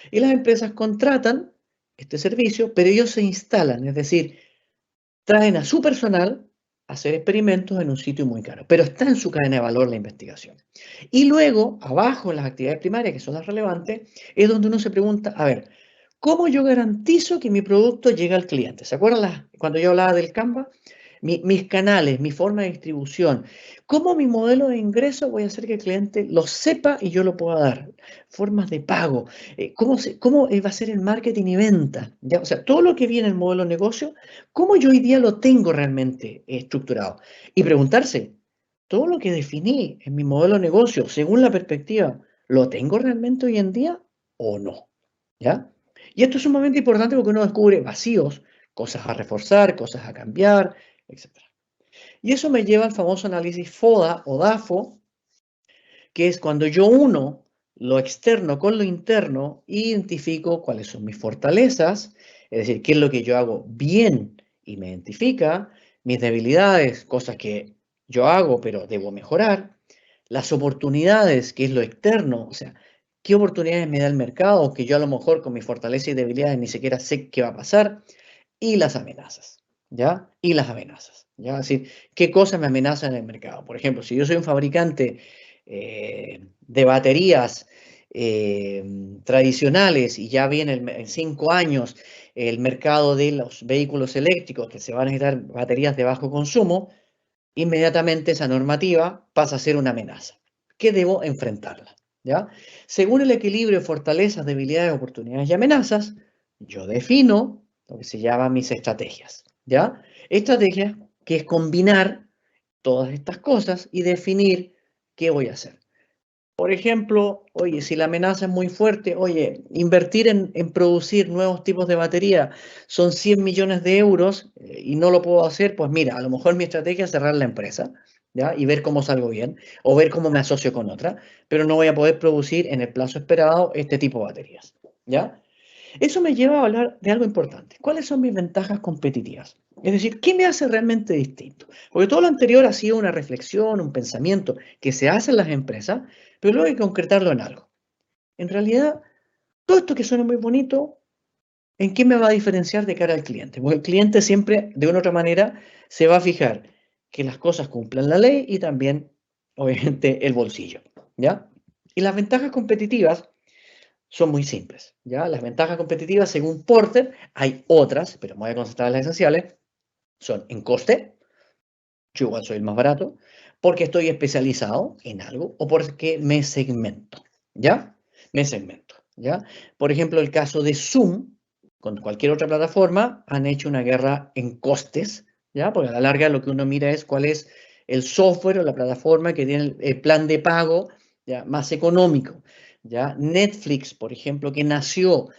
y las empresas contratan este servicio, pero ellos se instalan, es decir, traen a su personal a hacer experimentos en un sitio muy caro, pero está en su cadena de valor la investigación. Y luego, abajo en las actividades primarias, que son las relevantes, es donde uno se pregunta, a ver, ¿cómo yo garantizo que mi producto llegue al cliente? ¿Se acuerdan cuando yo hablaba del Canva? Mis canales, mi forma de distribución. ¿Cómo mi modelo de ingreso voy a hacer que el cliente lo sepa y yo lo pueda dar? Formas de pago. ¿Cómo va a ser el marketing y venta? ¿Ya? O sea, todo lo que viene en el modelo de negocio, ¿cómo yo hoy día lo tengo realmente estructurado? Y preguntarse, ¿todo lo que definí en mi modelo de negocio, según la perspectiva, lo tengo realmente hoy en día o no? ¿Ya? Y esto es sumamente importante porque uno descubre vacíos, cosas a reforzar, cosas a cambiar, etc. Y eso me lleva al famoso análisis FODA o DAFO, que es cuando yo uno lo externo con lo interno, identifico cuáles son mis fortalezas, es decir, qué es lo que yo hago bien y me identifica, mis debilidades, cosas que yo hago pero debo mejorar, las oportunidades, que es lo externo, o sea, qué oportunidades me da el mercado, que yo a lo mejor con mis fortalezas y debilidades ni siquiera sé qué va a pasar, y las amenazas, ¿ya? Y las amenazas, ¿ya? Es decir, qué cosas me amenazan en el mercado. Por ejemplo, si yo soy un fabricante de baterías tradicionales y ya viene en 5 años el mercado de los vehículos eléctricos que se van a necesitar baterías de bajo consumo, inmediatamente esa normativa pasa a ser una amenaza, que debo enfrentarla, ¿ya? Según el equilibrio de fortalezas, debilidades, oportunidades y amenazas, yo defino lo que se llama mis estrategias, ¿ya? Estrategias que es combinar todas estas cosas y definir qué voy a hacer. Por ejemplo, oye, si la amenaza es muy fuerte, oye, invertir en producir nuevos tipos de batería son 100 millones de euros y no lo puedo hacer, pues mira, a lo mejor mi estrategia es cerrar la empresa, ¿ya? Y ver cómo salgo bien o ver cómo me asocio con otra, pero no voy a poder producir en el plazo esperado este tipo de baterías, ¿ya? Eso me lleva a hablar de algo importante. ¿Cuáles son mis ventajas competitivas? Es decir, ¿qué me hace realmente distinto? Porque todo lo anterior ha sido una reflexión, un pensamiento que se hace en las empresas, pero luego hay que concretarlo en algo. En realidad, todo esto que suena muy bonito, ¿en qué me va a diferenciar de cara al cliente? Porque el cliente siempre, de una u otra manera, se va a fijar que las cosas cumplan la ley y también, obviamente, el bolsillo, ¿ya? Y las ventajas competitivas son muy simples, ¿ya? Las ventajas competitivas, según Porter, hay otras, pero me voy a concentrar en las esenciales, son en coste, yo igual soy el más barato, porque estoy especializado en algo o porque me segmento, ¿ya? Me segmento, ¿ya? Por ejemplo, el caso de Zoom, con cualquier otra plataforma, han hecho una guerra en costes, ¿ya? Porque a la larga lo que uno mira es cuál es el software o la plataforma que tiene el plan de pago, ¿ya? Más económico, ¿ya? Netflix, por ejemplo, que nació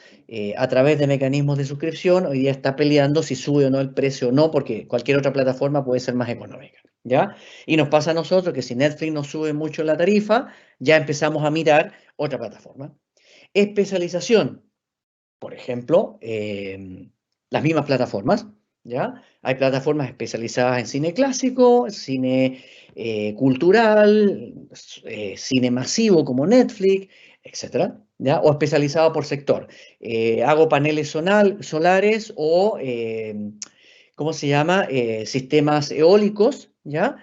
a través de mecanismos de suscripción, hoy día está peleando si sube o no el precio o no, porque cualquier otra plataforma puede ser más económica, ¿ya? Y nos pasa a nosotros que si Netflix nos sube mucho la tarifa, ya empezamos a mirar otra plataforma. Especialización, por ejemplo, las mismas plataformas, ¿ya? Hay plataformas especializadas en cine clásico, cine cultural, cine masivo como Netflix, etcétera, ¿ya? O especializado por sector. Hago paneles solares o, ¿cómo se llama? Sistemas eólicos, ¿ya?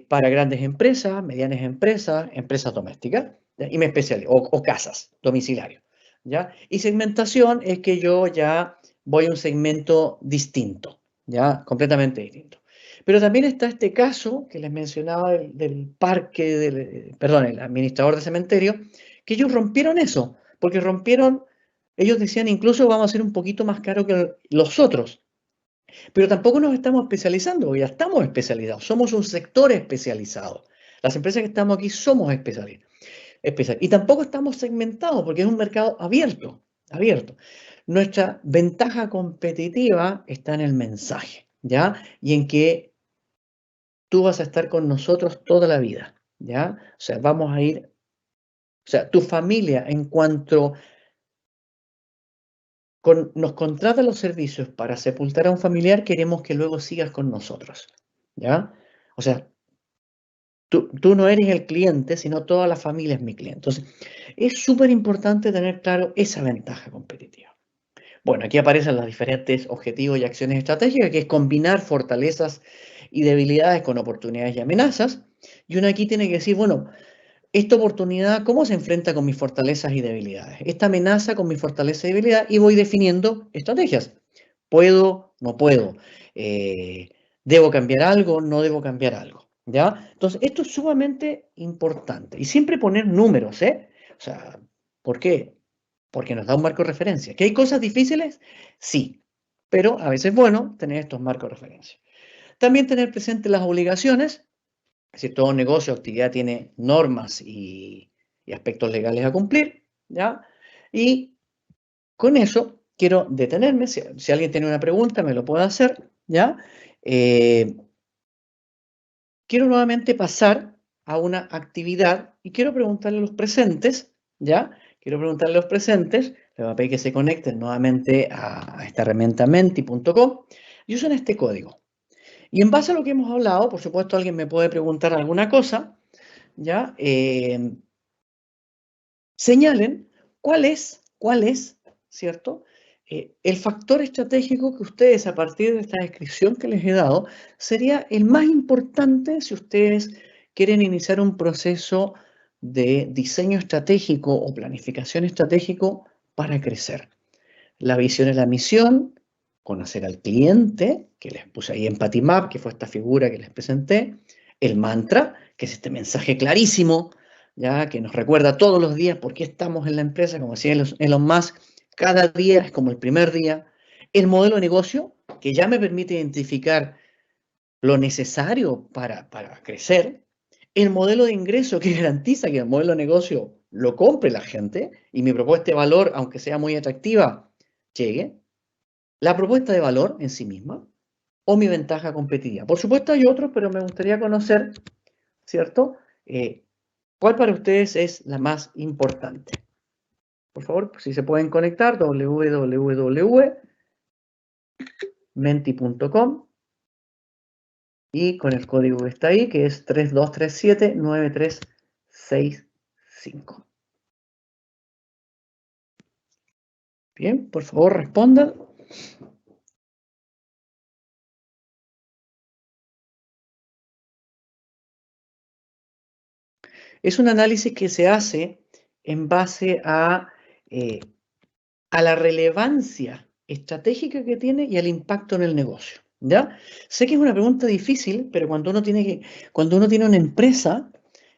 Para grandes empresas, medianas empresas, empresas domésticas, ¿ya? Y me especializo, o casas, domiciliarios, ¿ya? Y segmentación es que yo ya voy a un segmento distinto, ¿ya? Completamente distinto. Pero también está este caso que les mencionaba del parque, perdón, el administrador de cementerio, que ellos rompieron eso, porque rompieron, ellos decían incluso vamos a ser un poquito más caro que los otros, pero tampoco nos estamos especializando, ya estamos especializados, somos un sector especializado. Las empresas que estamos aquí somos especialistas. Y tampoco estamos segmentados porque es un mercado abierto, abierto. Nuestra ventaja competitiva está en el mensaje, ¿ya? Y en que tú vas a estar con nosotros toda la vida, ¿ya? O sea, vamos a ir, o sea, tu familia en cuanto nos contrata los servicios para sepultar a un familiar, queremos que luego sigas con nosotros, ¿ya? O sea, tú no eres el cliente, sino toda la familia es mi cliente. Entonces, es súper importante tener claro esa ventaja competitiva. Bueno, aquí aparecen los diferentes objetivos y acciones estratégicas, que es combinar fortalezas y debilidades con oportunidades y amenazas. Y uno aquí tiene que decir, bueno, esta oportunidad, ¿cómo se enfrenta con mis fortalezas y debilidades? Esta amenaza con mis fortalezas y debilidades, y voy definiendo estrategias. ¿Puedo? ¿No puedo? ¿Debo cambiar algo? ¿No debo cambiar algo? ¿Ya? Entonces, esto es sumamente importante. Y siempre poner números, ¿eh? O sea, ¿por qué? Porque nos da un marco de referencia. ¿Que hay cosas difíciles? Sí. Pero a veces es bueno tener estos marcos de referencia. También tener presente las obligaciones. Es decir, todo negocio o actividad tiene normas y aspectos legales a cumplir, ¿ya? Y con eso quiero detenerme. Si alguien tiene una pregunta, me lo puede hacer, ¿ya? Quiero nuevamente pasar a una actividad y quiero preguntarle a los presentes, ¿ya? Quiero preguntarle a los presentes, les voy a pedir que se conecten nuevamente a esta herramienta menti.com y usen este código. Y en base a lo que hemos hablado, por supuesto, alguien me puede preguntar alguna cosa, ¿ya? Señalen cuál es, ¿cierto? El factor estratégico que ustedes, a partir de esta descripción que les he dado, sería el más importante si ustedes quieren iniciar un proceso de diseño estratégico o planificación estratégico para crecer. La visión es la misión, conocer al cliente, que les puse ahí Empathy Map, que fue esta figura que les presenté, el mantra, que es este mensaje clarísimo, ya que nos recuerda todos los días por qué estamos en la empresa, como decía Elon Musk, cada día es como el primer día. El modelo de negocio, que ya me permite identificar lo necesario para crecer. El modelo de ingreso, que garantiza que el modelo de negocio lo compre la gente y mi propuesta de valor, aunque sea muy atractiva, llegue. La propuesta de valor en sí misma o mi ventaja competitiva. Por supuesto hay otros, pero me gustaría conocer, ¿cierto? ¿Cuál para ustedes es la más importante? Por favor, si se pueden conectar, www.menti.com y con el código que está ahí, que es 3237-9365. Bien, por favor respondan. Es un análisis que se hace en base a la relevancia estratégica que tiene y al impacto en el negocio, ¿ya? Sé que es una pregunta difícil, pero cuando uno tiene una empresa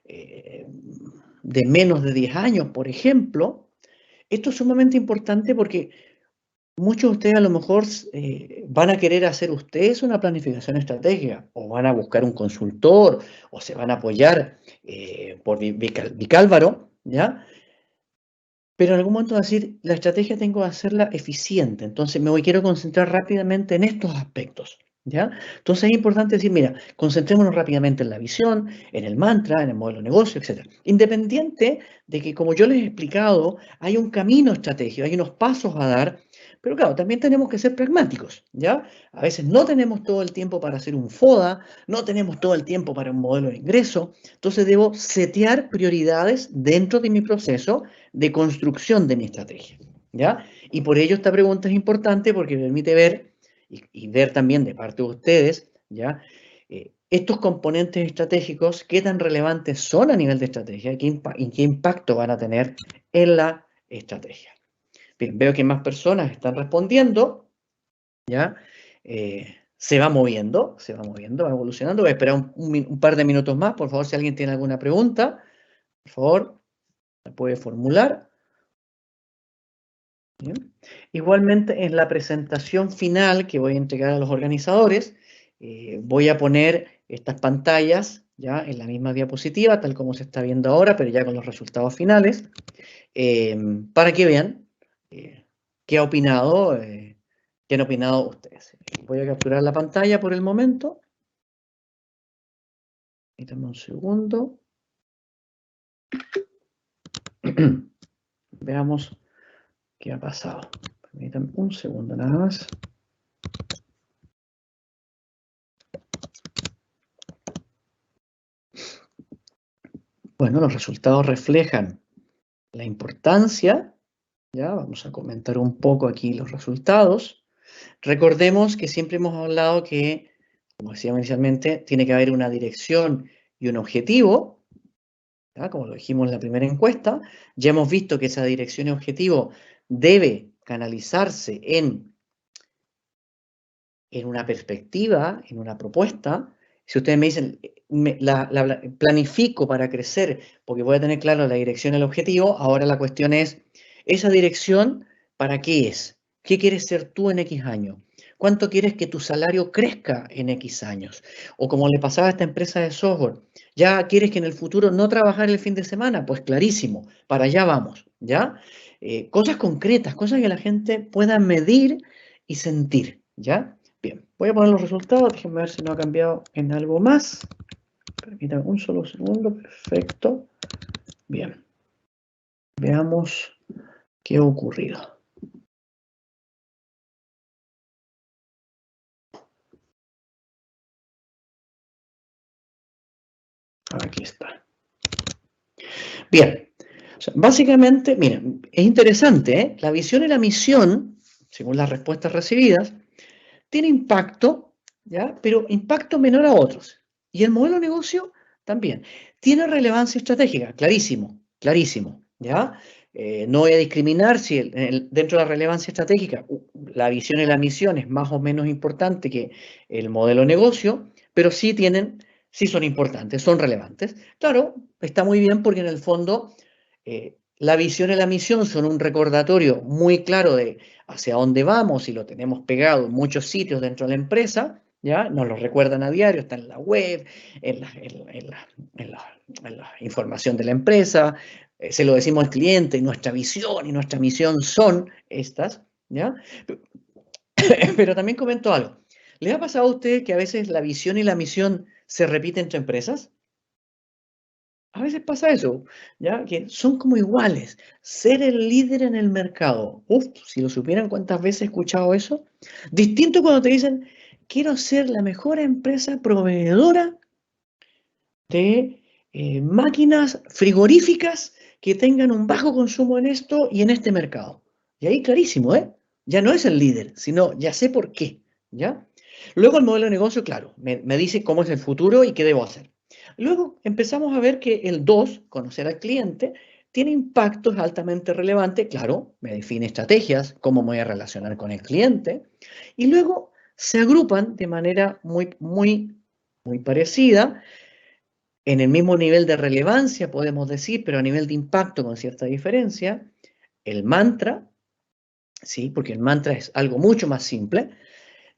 de menos de 10 años, por ejemplo, esto es sumamente importante porque muchos de ustedes a lo mejor van a querer hacer ustedes una planificación estratégica o van a buscar un consultor o se van a apoyar por Vicálvaro, ¿ya? Pero en algún momento va a decir, la estrategia tengo que hacerla eficiente, entonces quiero concentrar rápidamente en estos aspectos, ¿ya? Entonces es importante decir, mira, concentrémonos rápidamente en la visión, en el mantra, en el modelo de negocio, etc. Independiente de que, como yo les he explicado, hay un camino estratégico, hay unos pasos a dar, pero claro, también tenemos que ser pragmáticos, ¿ya? A veces no tenemos todo el tiempo para hacer un FODA, no tenemos todo el tiempo para un modelo de ingreso, entonces debo setear prioridades dentro de mi proceso de construcción de mi estrategia, ¿ya? Y por ello esta pregunta es importante porque permite ver y ver también de parte de ustedes, ¿ya? Estos componentes estratégicos, qué tan relevantes son a nivel de estrategia y qué impacto van a tener en la estrategia. Bien, veo que más personas están respondiendo, ¿ya? Se va moviendo, va evolucionando. Voy a esperar un par de minutos más, por favor, si alguien tiene alguna pregunta, por favor, la puede formular. Bien. Igualmente, en la presentación final que voy a entregar a los organizadores, voy a poner estas pantallas ya en la misma diapositiva, tal como se está viendo ahora, pero ya con los resultados finales, para que vean qué han opinado ustedes. Voy a capturar la pantalla por el momento. Dame un segundo. Veamos qué ha pasado. Permítanme un segundo nada más. Bueno, los resultados reflejan la importancia. Ya, vamos a comentar un poco aquí los resultados. Recordemos que siempre hemos hablado que, como decía inicialmente, tiene que haber una dirección y un objetivo, ¿ya? Como lo dijimos en la primera encuesta. Ya hemos visto que esa dirección y objetivo debe canalizarse en una perspectiva, en una propuesta. Si ustedes me dicen, planifico para crecer porque voy a tener claro la dirección y el objetivo, ahora la cuestión es, ¿esa dirección para qué es? ¿Qué quieres ser tú en X años? ¿Cuánto quieres que tu salario crezca en X años? O como le pasaba a esta empresa de software, ¿ya quieres que en el futuro no trabajar el fin de semana? Pues clarísimo, para allá vamos, ¿ya? Cosas concretas, cosas que la gente pueda medir y sentir, ¿ya? Bien, voy a poner los resultados, déjenme ver si no ha cambiado en algo más. Permítanme un solo segundo, perfecto. Bien, veamos qué ha ocurrido. Aquí está. Bien, o sea, básicamente, miren, es interesante, ¿eh? La visión y la misión, según las respuestas recibidas, tiene impacto, ¿ya? Pero impacto menor a otros. Y el modelo de negocio también. Tiene relevancia estratégica, clarísimo, clarísimo, ¿ya? No voy a discriminar si dentro de la relevancia estratégica la visión y la misión es más o menos importante que el modelo de negocio, pero sí son importantes, son relevantes. Claro, está muy bien porque en el fondo la visión y la misión son un recordatorio muy claro de hacia dónde vamos y lo tenemos pegado en muchos sitios dentro de la empresa, ¿ya? Nos lo recuerdan a diario, está en la web, en la información de la empresa, se lo decimos al cliente, nuestra visión y nuestra misión son estas, ¿ya? Pero también comento algo. ¿Les ha pasado a ustedes que a veces la visión y la misión se repiten entre empresas? A veces pasa eso, ¿ya? Que son como iguales. Ser el líder en el mercado. Uf, si lo supieran cuántas veces he escuchado eso. Distinto cuando te dicen, quiero ser la mejor empresa proveedora de máquinas frigoríficas que tengan un bajo consumo en esto y en este mercado. Y ahí clarísimo, ¿eh? Ya no es el líder, sino ya sé por qué, ¿ya? Luego el modelo de negocio, claro, me dice cómo es el futuro y qué debo hacer. Luego empezamos a ver que el 2, conocer al cliente, tiene impactos altamente relevantes. Claro, me define estrategias, cómo me voy a relacionar con el cliente. Y luego se agrupan de manera muy parecida, en el mismo nivel de relevancia, podemos decir, pero a nivel de impacto con cierta diferencia, el mantra, ¿sí? Porque el mantra es algo mucho más simple.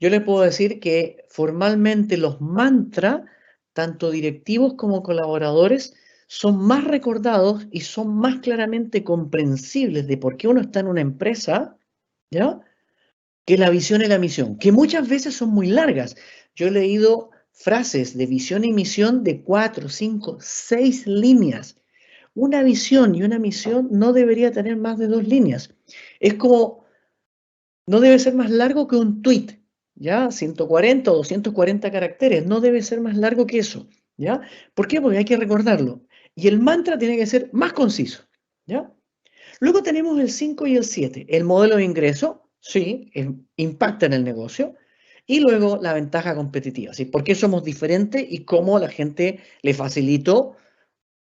Yo le puedo decir que formalmente los mantras, tanto directivos como colaboradores, son más recordados y son más claramente comprensibles de por qué uno está en una empresa, ¿ya? Que la visión y la misión, que muchas veces son muy largas. Yo he leído frases de visión y misión de 4, 5, 6 líneas. Una visión y una misión no debería tener más de 2 líneas. Es como, no debe ser más largo que un tweet, ¿ya? 140 o 240 caracteres, no debe ser más largo que eso, ¿ya? ¿Por qué? Porque hay que recordarlo. Y el mantra tiene que ser más conciso, ¿ya? Luego tenemos el 5 y el 7, el modelo de ingreso, sí, impacta en el negocio, y luego la ventaja competitiva, ¿sí? ¿Por qué somos diferentes y cómo la gente le facilito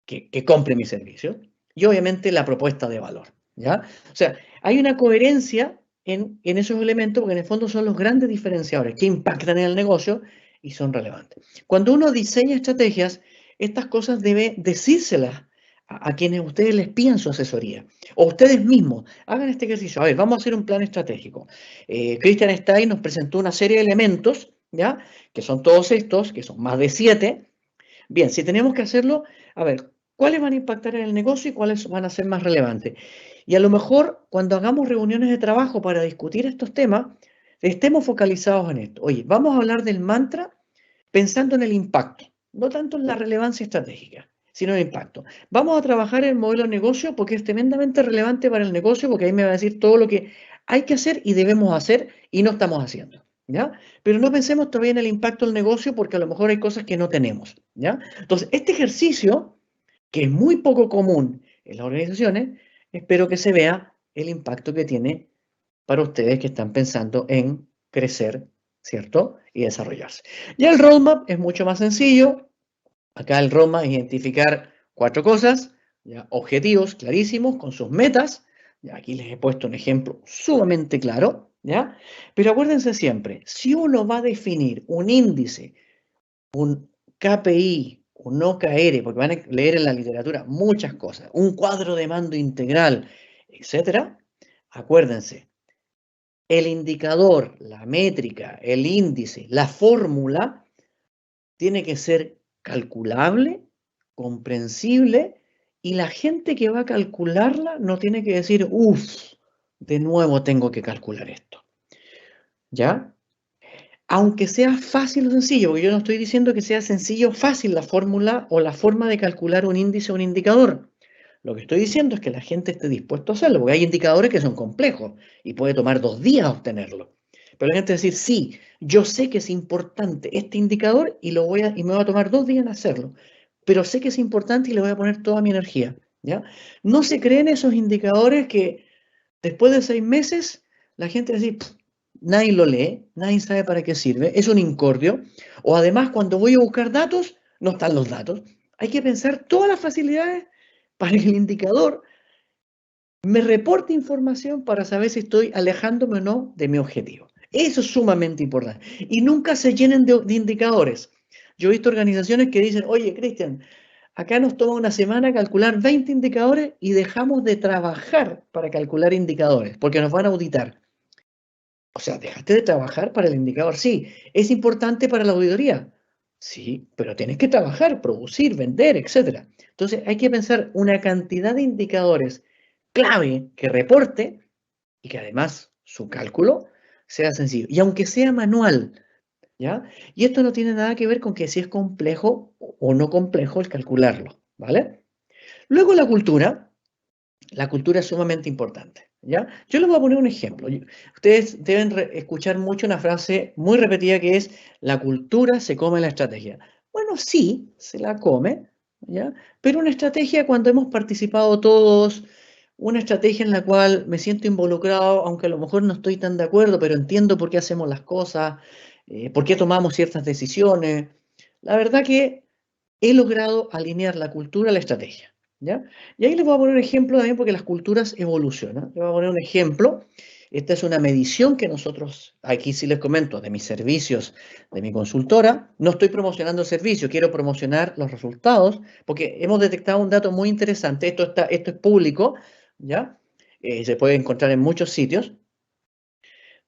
que compre mi servicio? Y obviamente la propuesta de valor, ¿ya? O sea, hay una coherencia en esos elementos porque en el fondo son los grandes diferenciadores que impactan en el negocio y son relevantes. Cuando uno diseña estrategias, estas cosas debe decírselas a quienes ustedes les pidan su asesoría. O ustedes mismos hagan este ejercicio. A ver, vamos a hacer un plan estratégico. Christian Stein nos presentó una serie de elementos, ¿ya? Que son todos estos, que son más de 7. Bien, si tenemos que hacerlo, a ver, ¿cuáles van a impactar en el negocio y cuáles van a ser más relevantes? Y a lo mejor cuando hagamos reuniones de trabajo para discutir estos temas, estemos focalizados en esto. Oye, vamos a hablar del mantra pensando en el impacto, no tanto en la relevancia estratégica, sino en el impacto. Vamos a trabajar en el modelo de negocio porque es tremendamente relevante para el negocio, porque ahí me va a decir todo lo que hay que hacer y debemos hacer y no estamos haciendo, ¿ya? Pero no pensemos todavía en el impacto del negocio porque a lo mejor hay cosas que no tenemos, ¿ya? Entonces, este ejercicio, que es muy poco común en las organizaciones, espero que se vea el impacto que tiene para ustedes que están pensando en crecer, ¿cierto? Y desarrollarse. Ya el roadmap es mucho más sencillo. Acá el roadmap es identificar 4 cosas, ¿ya? Objetivos clarísimos con sus metas. Ya aquí les he puesto un ejemplo sumamente claro, ¿ya? Pero acuérdense siempre, si uno va a definir un índice, un KPI, un OKR, porque van a leer en la literatura muchas cosas, un cuadro de mando integral, etcétera, acuérdense, el indicador, la métrica, el índice, la fórmula, tiene que ser calculable, comprensible, y la gente que va a calcularla no tiene que decir, uff, de nuevo tengo que calcular esto. ¿Ya? Aunque sea fácil o sencillo, porque yo no estoy diciendo que sea sencillo o fácil la fórmula o la forma de calcular un índice o un indicador. Lo que estoy diciendo es que la gente esté dispuesto a hacerlo, porque hay indicadores que son complejos y puede tomar 2 días obtenerlo. Pero la gente va a decir, sí, yo sé que es importante este indicador y me va a tomar 2 días en hacerlo, pero sé que es importante y le voy a poner toda mi energía, ¿ya? No se creen esos indicadores que después de 6 meses la gente va a decir, nadie lo lee, nadie sabe para qué sirve, es un incordio, o además cuando voy a buscar datos, no están los datos. Hay que pensar todas las facilidades para que el indicador me reporte información para saber si estoy alejándome o no de mi objetivo. Eso es sumamente importante. Y nunca se llenen de indicadores. Yo he visto organizaciones que dicen, oye, Cristian, acá nos toma una semana calcular 20 indicadores y dejamos de trabajar para calcular indicadores, porque nos van a auditar. O sea, dejaste de trabajar para el indicador. Sí, es importante para la auditoría. Sí, pero tienes que trabajar, producir, vender, etc. Entonces hay que pensar una cantidad de indicadores clave que reporte y que además su cálculo sea sencillo. Y aunque sea manual, ¿ya? Y esto no tiene nada que ver con que si es complejo o no complejo el calcularlo, ¿vale? Luego la cultura es sumamente importante, ¿ya? Yo les voy a poner un ejemplo. Ustedes deben escuchar mucho una frase muy repetida que es, la cultura se come la estrategia. Bueno, sí, se la come, ¿ya? Pero una estrategia cuando hemos participado todos, una estrategia en la cual me siento involucrado, aunque a lo mejor no estoy tan de acuerdo, pero entiendo por qué hacemos las cosas, por qué tomamos ciertas decisiones. La verdad que he logrado alinear la cultura a la estrategia, ¿ya? Y ahí les voy a poner un ejemplo también porque las culturas evolucionan. Les voy a poner un ejemplo. Esta es una medición que nosotros, aquí sí les comento, de mis servicios, de mi consultora. No estoy promocionando el servicio, quiero promocionar los resultados, porque hemos detectado un dato muy interesante. Esto es público, ¿ya? Se puede encontrar en muchos sitios.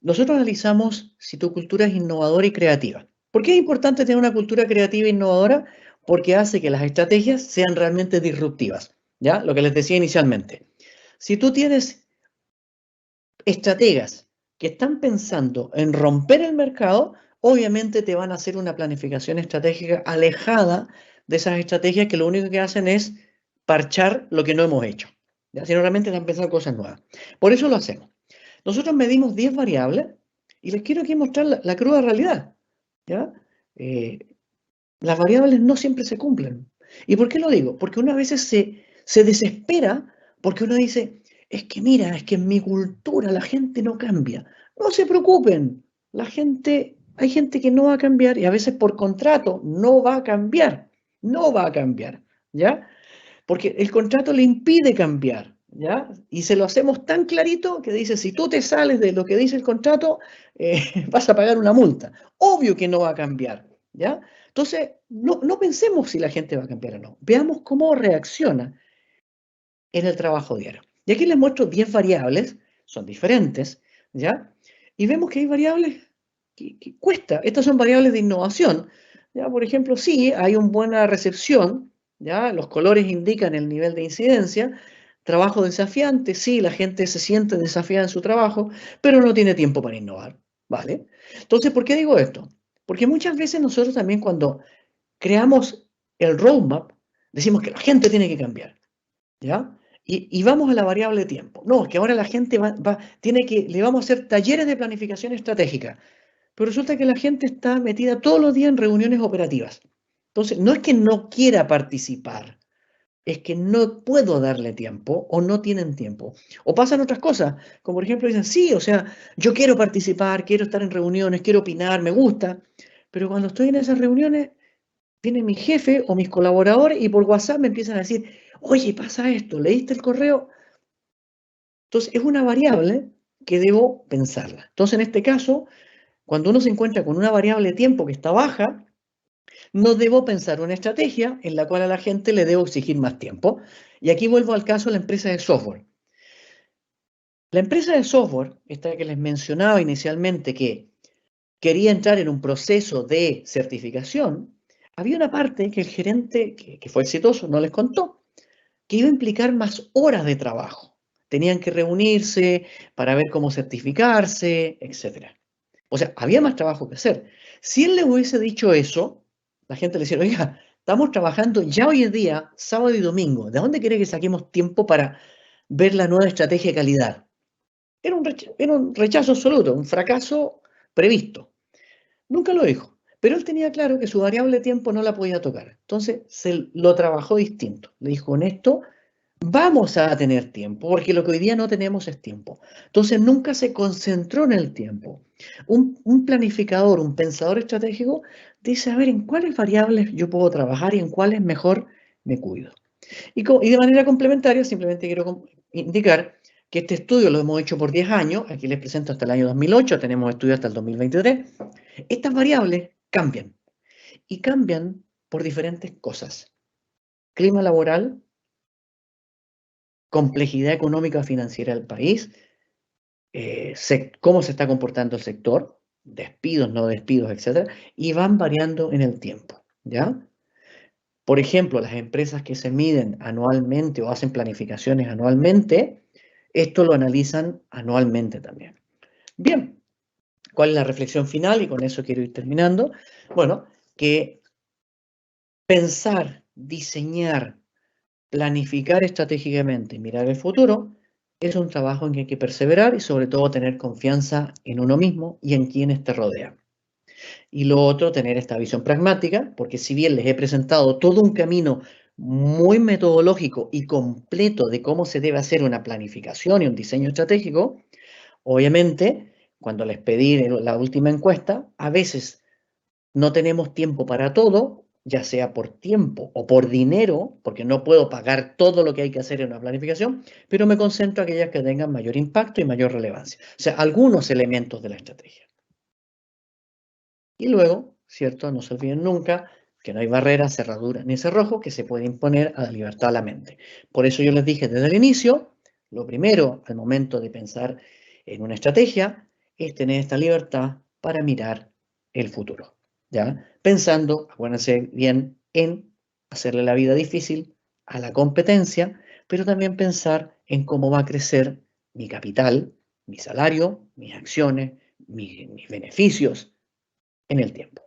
Nosotros analizamos si tu cultura es innovadora y creativa. ¿Por qué es importante tener una cultura creativa e innovadora? Porque hace que las estrategias sean realmente disruptivas, ¿ya? Lo que les decía inicialmente. Si tú tienes estrategas que están pensando en romper el mercado, obviamente te van a hacer una planificación estratégica alejada de esas estrategias que lo único que hacen es parchar lo que no hemos hecho, ¿ya? Sino realmente están pensando cosas nuevas. Por eso lo hacemos. Nosotros medimos 10 variables y les quiero aquí mostrar la cruda realidad, ¿ya? Las variables no siempre se cumplen. ¿Y por qué lo digo? Porque uno a veces se desespera porque uno dice, es que mira, es que en mi cultura la gente no cambia. No se preocupen, hay gente que no va a cambiar y a veces por contrato no va a cambiar, ¿ya? Porque el contrato le impide cambiar, ¿ya? Y se lo hacemos tan clarito que dice, si tú te sales de lo que dice el contrato, vas a pagar una multa. Obvio que no va a cambiar, ¿ya? Entonces, no pensemos si la gente va a cambiar o no. Veamos cómo reacciona en el trabajo diario. Y aquí les muestro 10 variables, son diferentes, ¿ya? Y vemos que hay variables que cuesta. Estas son variables de innovación, ¿ya? Por ejemplo, sí, hay una buena recepción, ¿ya? Los colores indican el nivel de incidencia. Trabajo desafiante, sí, la gente se siente desafiada en su trabajo, pero no tiene tiempo para innovar, ¿vale? Entonces, ¿por qué digo esto? Porque muchas veces nosotros también cuando creamos el roadmap, decimos que la gente tiene que cambiar, ¿ya? Y vamos a la variable tiempo. No, es que ahora la gente le vamos a hacer talleres de planificación estratégica. Pero resulta que la gente está metida todos los días en reuniones operativas. Entonces, no es que no quiera participar, es que no puedo darle tiempo o no tienen tiempo. O pasan otras cosas, como por ejemplo dicen, sí, o sea, yo quiero participar, quiero estar en reuniones, quiero opinar, me gusta, pero cuando estoy en esas reuniones, viene mi jefe o mis colaboradores y por WhatsApp me empiezan a decir, oye, pasa esto, ¿leíste el correo? Entonces, es una variable que debo pensarla. Entonces, en este caso, cuando uno se encuentra con una variable de tiempo que está baja, no debo pensar una estrategia en la cual a la gente le debo exigir más tiempo. Y aquí vuelvo al caso de la empresa de software. La empresa de software, esta que les mencionaba inicialmente que quería entrar en un proceso de certificación, había una parte que el gerente, que fue exitoso, no les contó, que iba a implicar más horas de trabajo. Tenían que reunirse para ver cómo certificarse, etc. O sea, había más trabajo que hacer. Si él le hubiese dicho eso, la gente le decía, oiga, estamos trabajando ya hoy en día, sábado y domingo. ¿De dónde quiere que saquemos tiempo para ver la nueva estrategia de calidad? Era un rechazo absoluto, un fracaso previsto. Nunca lo dijo, pero él tenía claro que su variable de tiempo no la podía tocar. Entonces, se lo trabajó distinto. Le dijo, en esto vamos a tener tiempo, porque lo que hoy día no tenemos es tiempo. Entonces, nunca se concentró en el tiempo. Un planificador, un pensador estratégico, dice, a ver, ¿en cuáles variables yo puedo trabajar y en cuáles mejor me cuido? Y de manera complementaria, simplemente quiero indicar que este estudio lo hemos hecho por 10 años, aquí les presento hasta el año 2008, tenemos estudios hasta el 2023, estas variables cambian, y cambian por diferentes cosas. Clima laboral, complejidad económica financiera del país, cómo se está comportando el sector, despidos, no despidos, etc. Y van variando en el tiempo, ¿ya? Por ejemplo, las empresas que se miden anualmente o hacen planificaciones anualmente, esto lo analizan anualmente también. Bien, ¿cuál es la reflexión final? Y con eso quiero ir terminando. Bueno, que pensar, diseñar, planificar estratégicamente y mirar el futuro es un trabajo en que hay que perseverar y sobre todo tener confianza en uno mismo y en quienes te rodean. Y lo otro, tener esta visión pragmática, porque si bien les he presentado todo un camino muy metodológico y completo de cómo se debe hacer una planificación y un diseño estratégico, obviamente, cuando les pedí la última encuesta, a veces no tenemos tiempo para todo, ya sea por tiempo o por dinero, porque no puedo pagar todo lo que hay que hacer en una planificación, pero me concentro en aquellas que tengan mayor impacto y mayor relevancia. O sea, algunos elementos de la estrategia. Y luego, ¿cierto? No se olviden nunca que no hay barrera, cerradura ni cerrojo que se puede imponer a la libertad de la mente. Por eso yo les dije desde el inicio, lo primero al momento de pensar en una estrategia es tener esta libertad para mirar el futuro, ¿ya? Pensando, acuérdense bien, en hacerle la vida difícil a la competencia, pero también pensar en cómo va a crecer mi capital, mi salario, mis acciones, mis beneficios, en el tiempo.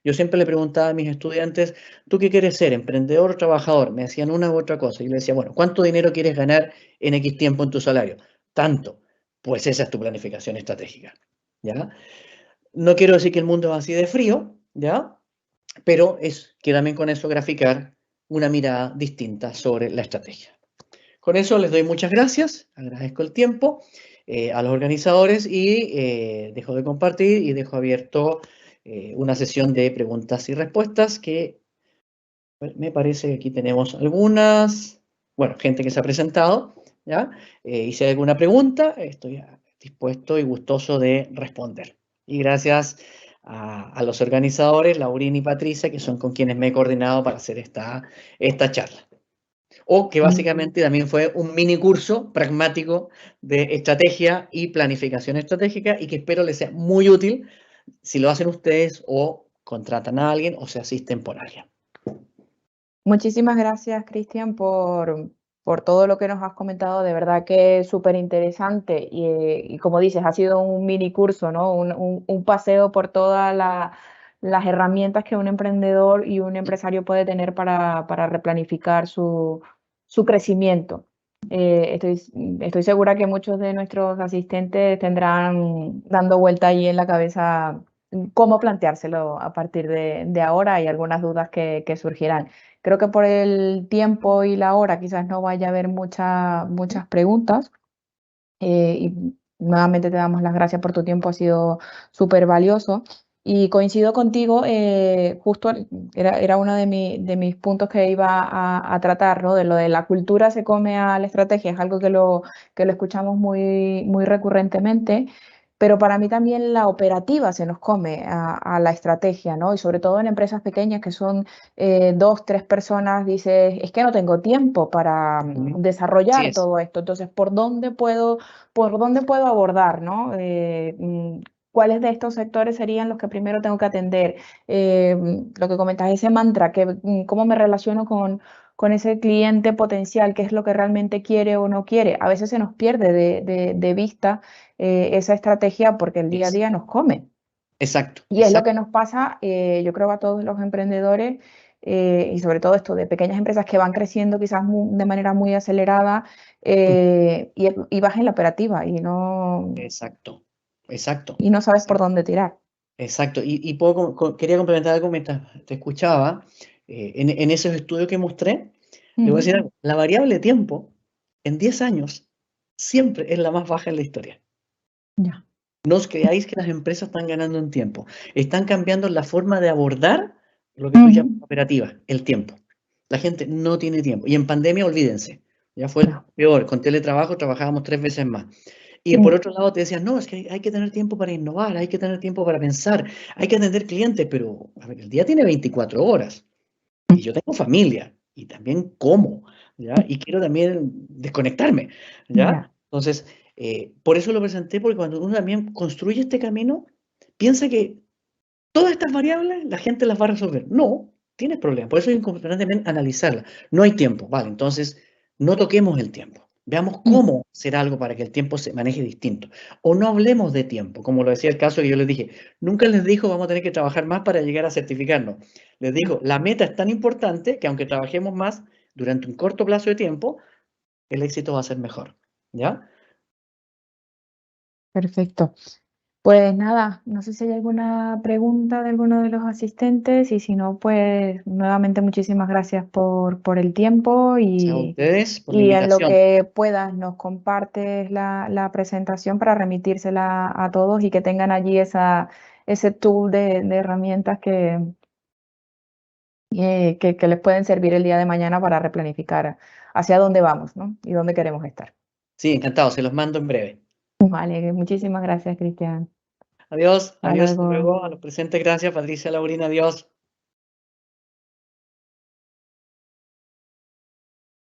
Yo siempre le preguntaba a mis estudiantes, ¿tú qué quieres ser, emprendedor o trabajador? Me decían una u otra cosa. Y yo le decía, bueno, ¿cuánto dinero quieres ganar en X tiempo en tu salario? Tanto. Pues esa es tu planificación estratégica, ¿ya? No quiero decir que el mundo es así de frío, ¿ya? Pero quiero también con eso graficar una mirada distinta sobre la estrategia. Con eso les doy muchas gracias, agradezco el tiempo a los organizadores y dejo de compartir y dejo abierto una sesión de preguntas y respuestas que me parece que aquí tenemos algunas, bueno, gente que se ha presentado, ¿ya? Y si hay alguna pregunta, estoy dispuesto y gustoso de responder. Y gracias a los organizadores, Laurín y Patricia, que son con quienes me he coordinado para hacer esta charla. O que básicamente también fue un mini curso pragmático de estrategia y planificación estratégica y que espero les sea muy útil si lo hacen ustedes o contratan a alguien o se asisten por alguien. Muchísimas gracias, Cristian, por todo lo que nos has comentado. De verdad que es súper interesante y como dices, ha sido un mini curso, ¿no? Un paseo por todas las herramientas que un emprendedor y un empresario puede tener para replanificar su crecimiento. Estoy segura que muchos de nuestros asistentes tendrán dando vuelta ahí en la cabeza cómo planteárselo a partir de ahora y algunas dudas que surgirán. Creo que por el tiempo y la hora quizás no vaya a haber muchas preguntas. Y nuevamente te damos las gracias por tu tiempo, ha sido súper valioso. Y coincido contigo, justo era uno de mis puntos que iba a tratar, ¿no? De lo de la cultura se come a la estrategia, es algo que lo escuchamos muy recurrentemente. Pero para mí también la operativa se nos come a la estrategia, ¿no? Y sobre todo en empresas pequeñas que son 2, 3 personas, dices, es que no tengo tiempo para desarrollar todo esto. Entonces, ¿por dónde puedo abordar, ¿no? ¿Cuáles de estos sectores serían los que primero tengo que atender? Lo que comentas, ese mantra, cómo me relaciono con ese cliente potencial, qué es lo que realmente quiere o no quiere. A veces se nos pierde de vista esa estrategia porque el día a día nos come. Exacto. Y es lo que nos pasa, yo creo, a todos los emprendedores y sobre todo esto de pequeñas empresas que van creciendo quizás de manera muy acelerada y vas en la operativa y no sabes por dónde tirar. Exacto. Y quería complementar algo mientras te escuchaba. En esos estudios que mostré, le voy a decir algo. La variable tiempo en 10 años siempre es la más baja en la historia. Ya. No os creáis que las empresas están ganando en tiempo. Están cambiando la forma de abordar lo que tú llamas operativa, el tiempo. La gente no tiene tiempo. Y en pandemia, olvídense. Ya fue Ya. peor. Con teletrabajo trabajábamos 3 veces más. Y por otro lado te decían, no, es que hay que tener tiempo para innovar, hay que tener tiempo para pensar, hay que atender clientes, pero a ver, el día tiene 24 horas y yo tengo familia y también como, ¿ya? Y quiero también desconectarme, ¿ya? Ya. Entonces, por eso lo presenté, porque cuando uno también construye este camino, piensa que todas estas variables la gente las va a resolver. No, tienes problemas. Por eso es importante también analizarlas. No hay tiempo, vale, entonces no toquemos el tiempo. Veamos cómo hacer algo para que el tiempo se maneje distinto. O no hablemos de tiempo, como lo decía el caso que yo les dije. Nunca les dijo vamos a tener que trabajar más para llegar a certificarnos. Les digo, la meta es tan importante que aunque trabajemos más durante un corto plazo de tiempo, el éxito va a ser mejor. ¿Ya? Perfecto. Pues nada, no sé si hay alguna pregunta de alguno de los asistentes y si no, pues nuevamente muchísimas gracias por el tiempo A y ustedes por la en lo invitación. que puedas nos compartes la presentación para remitírsela a todos y que tengan allí ese tool de herramientas que les pueden servir el día de mañana para replanificar hacia dónde vamos, ¿no? Y dónde queremos estar. Sí, encantado, se los mando en breve. Vale, muchísimas gracias, Cristian. Adiós, Hasta adiós, hasta luego. luego. A los presentes, gracias, Patricia, Laurina, adiós.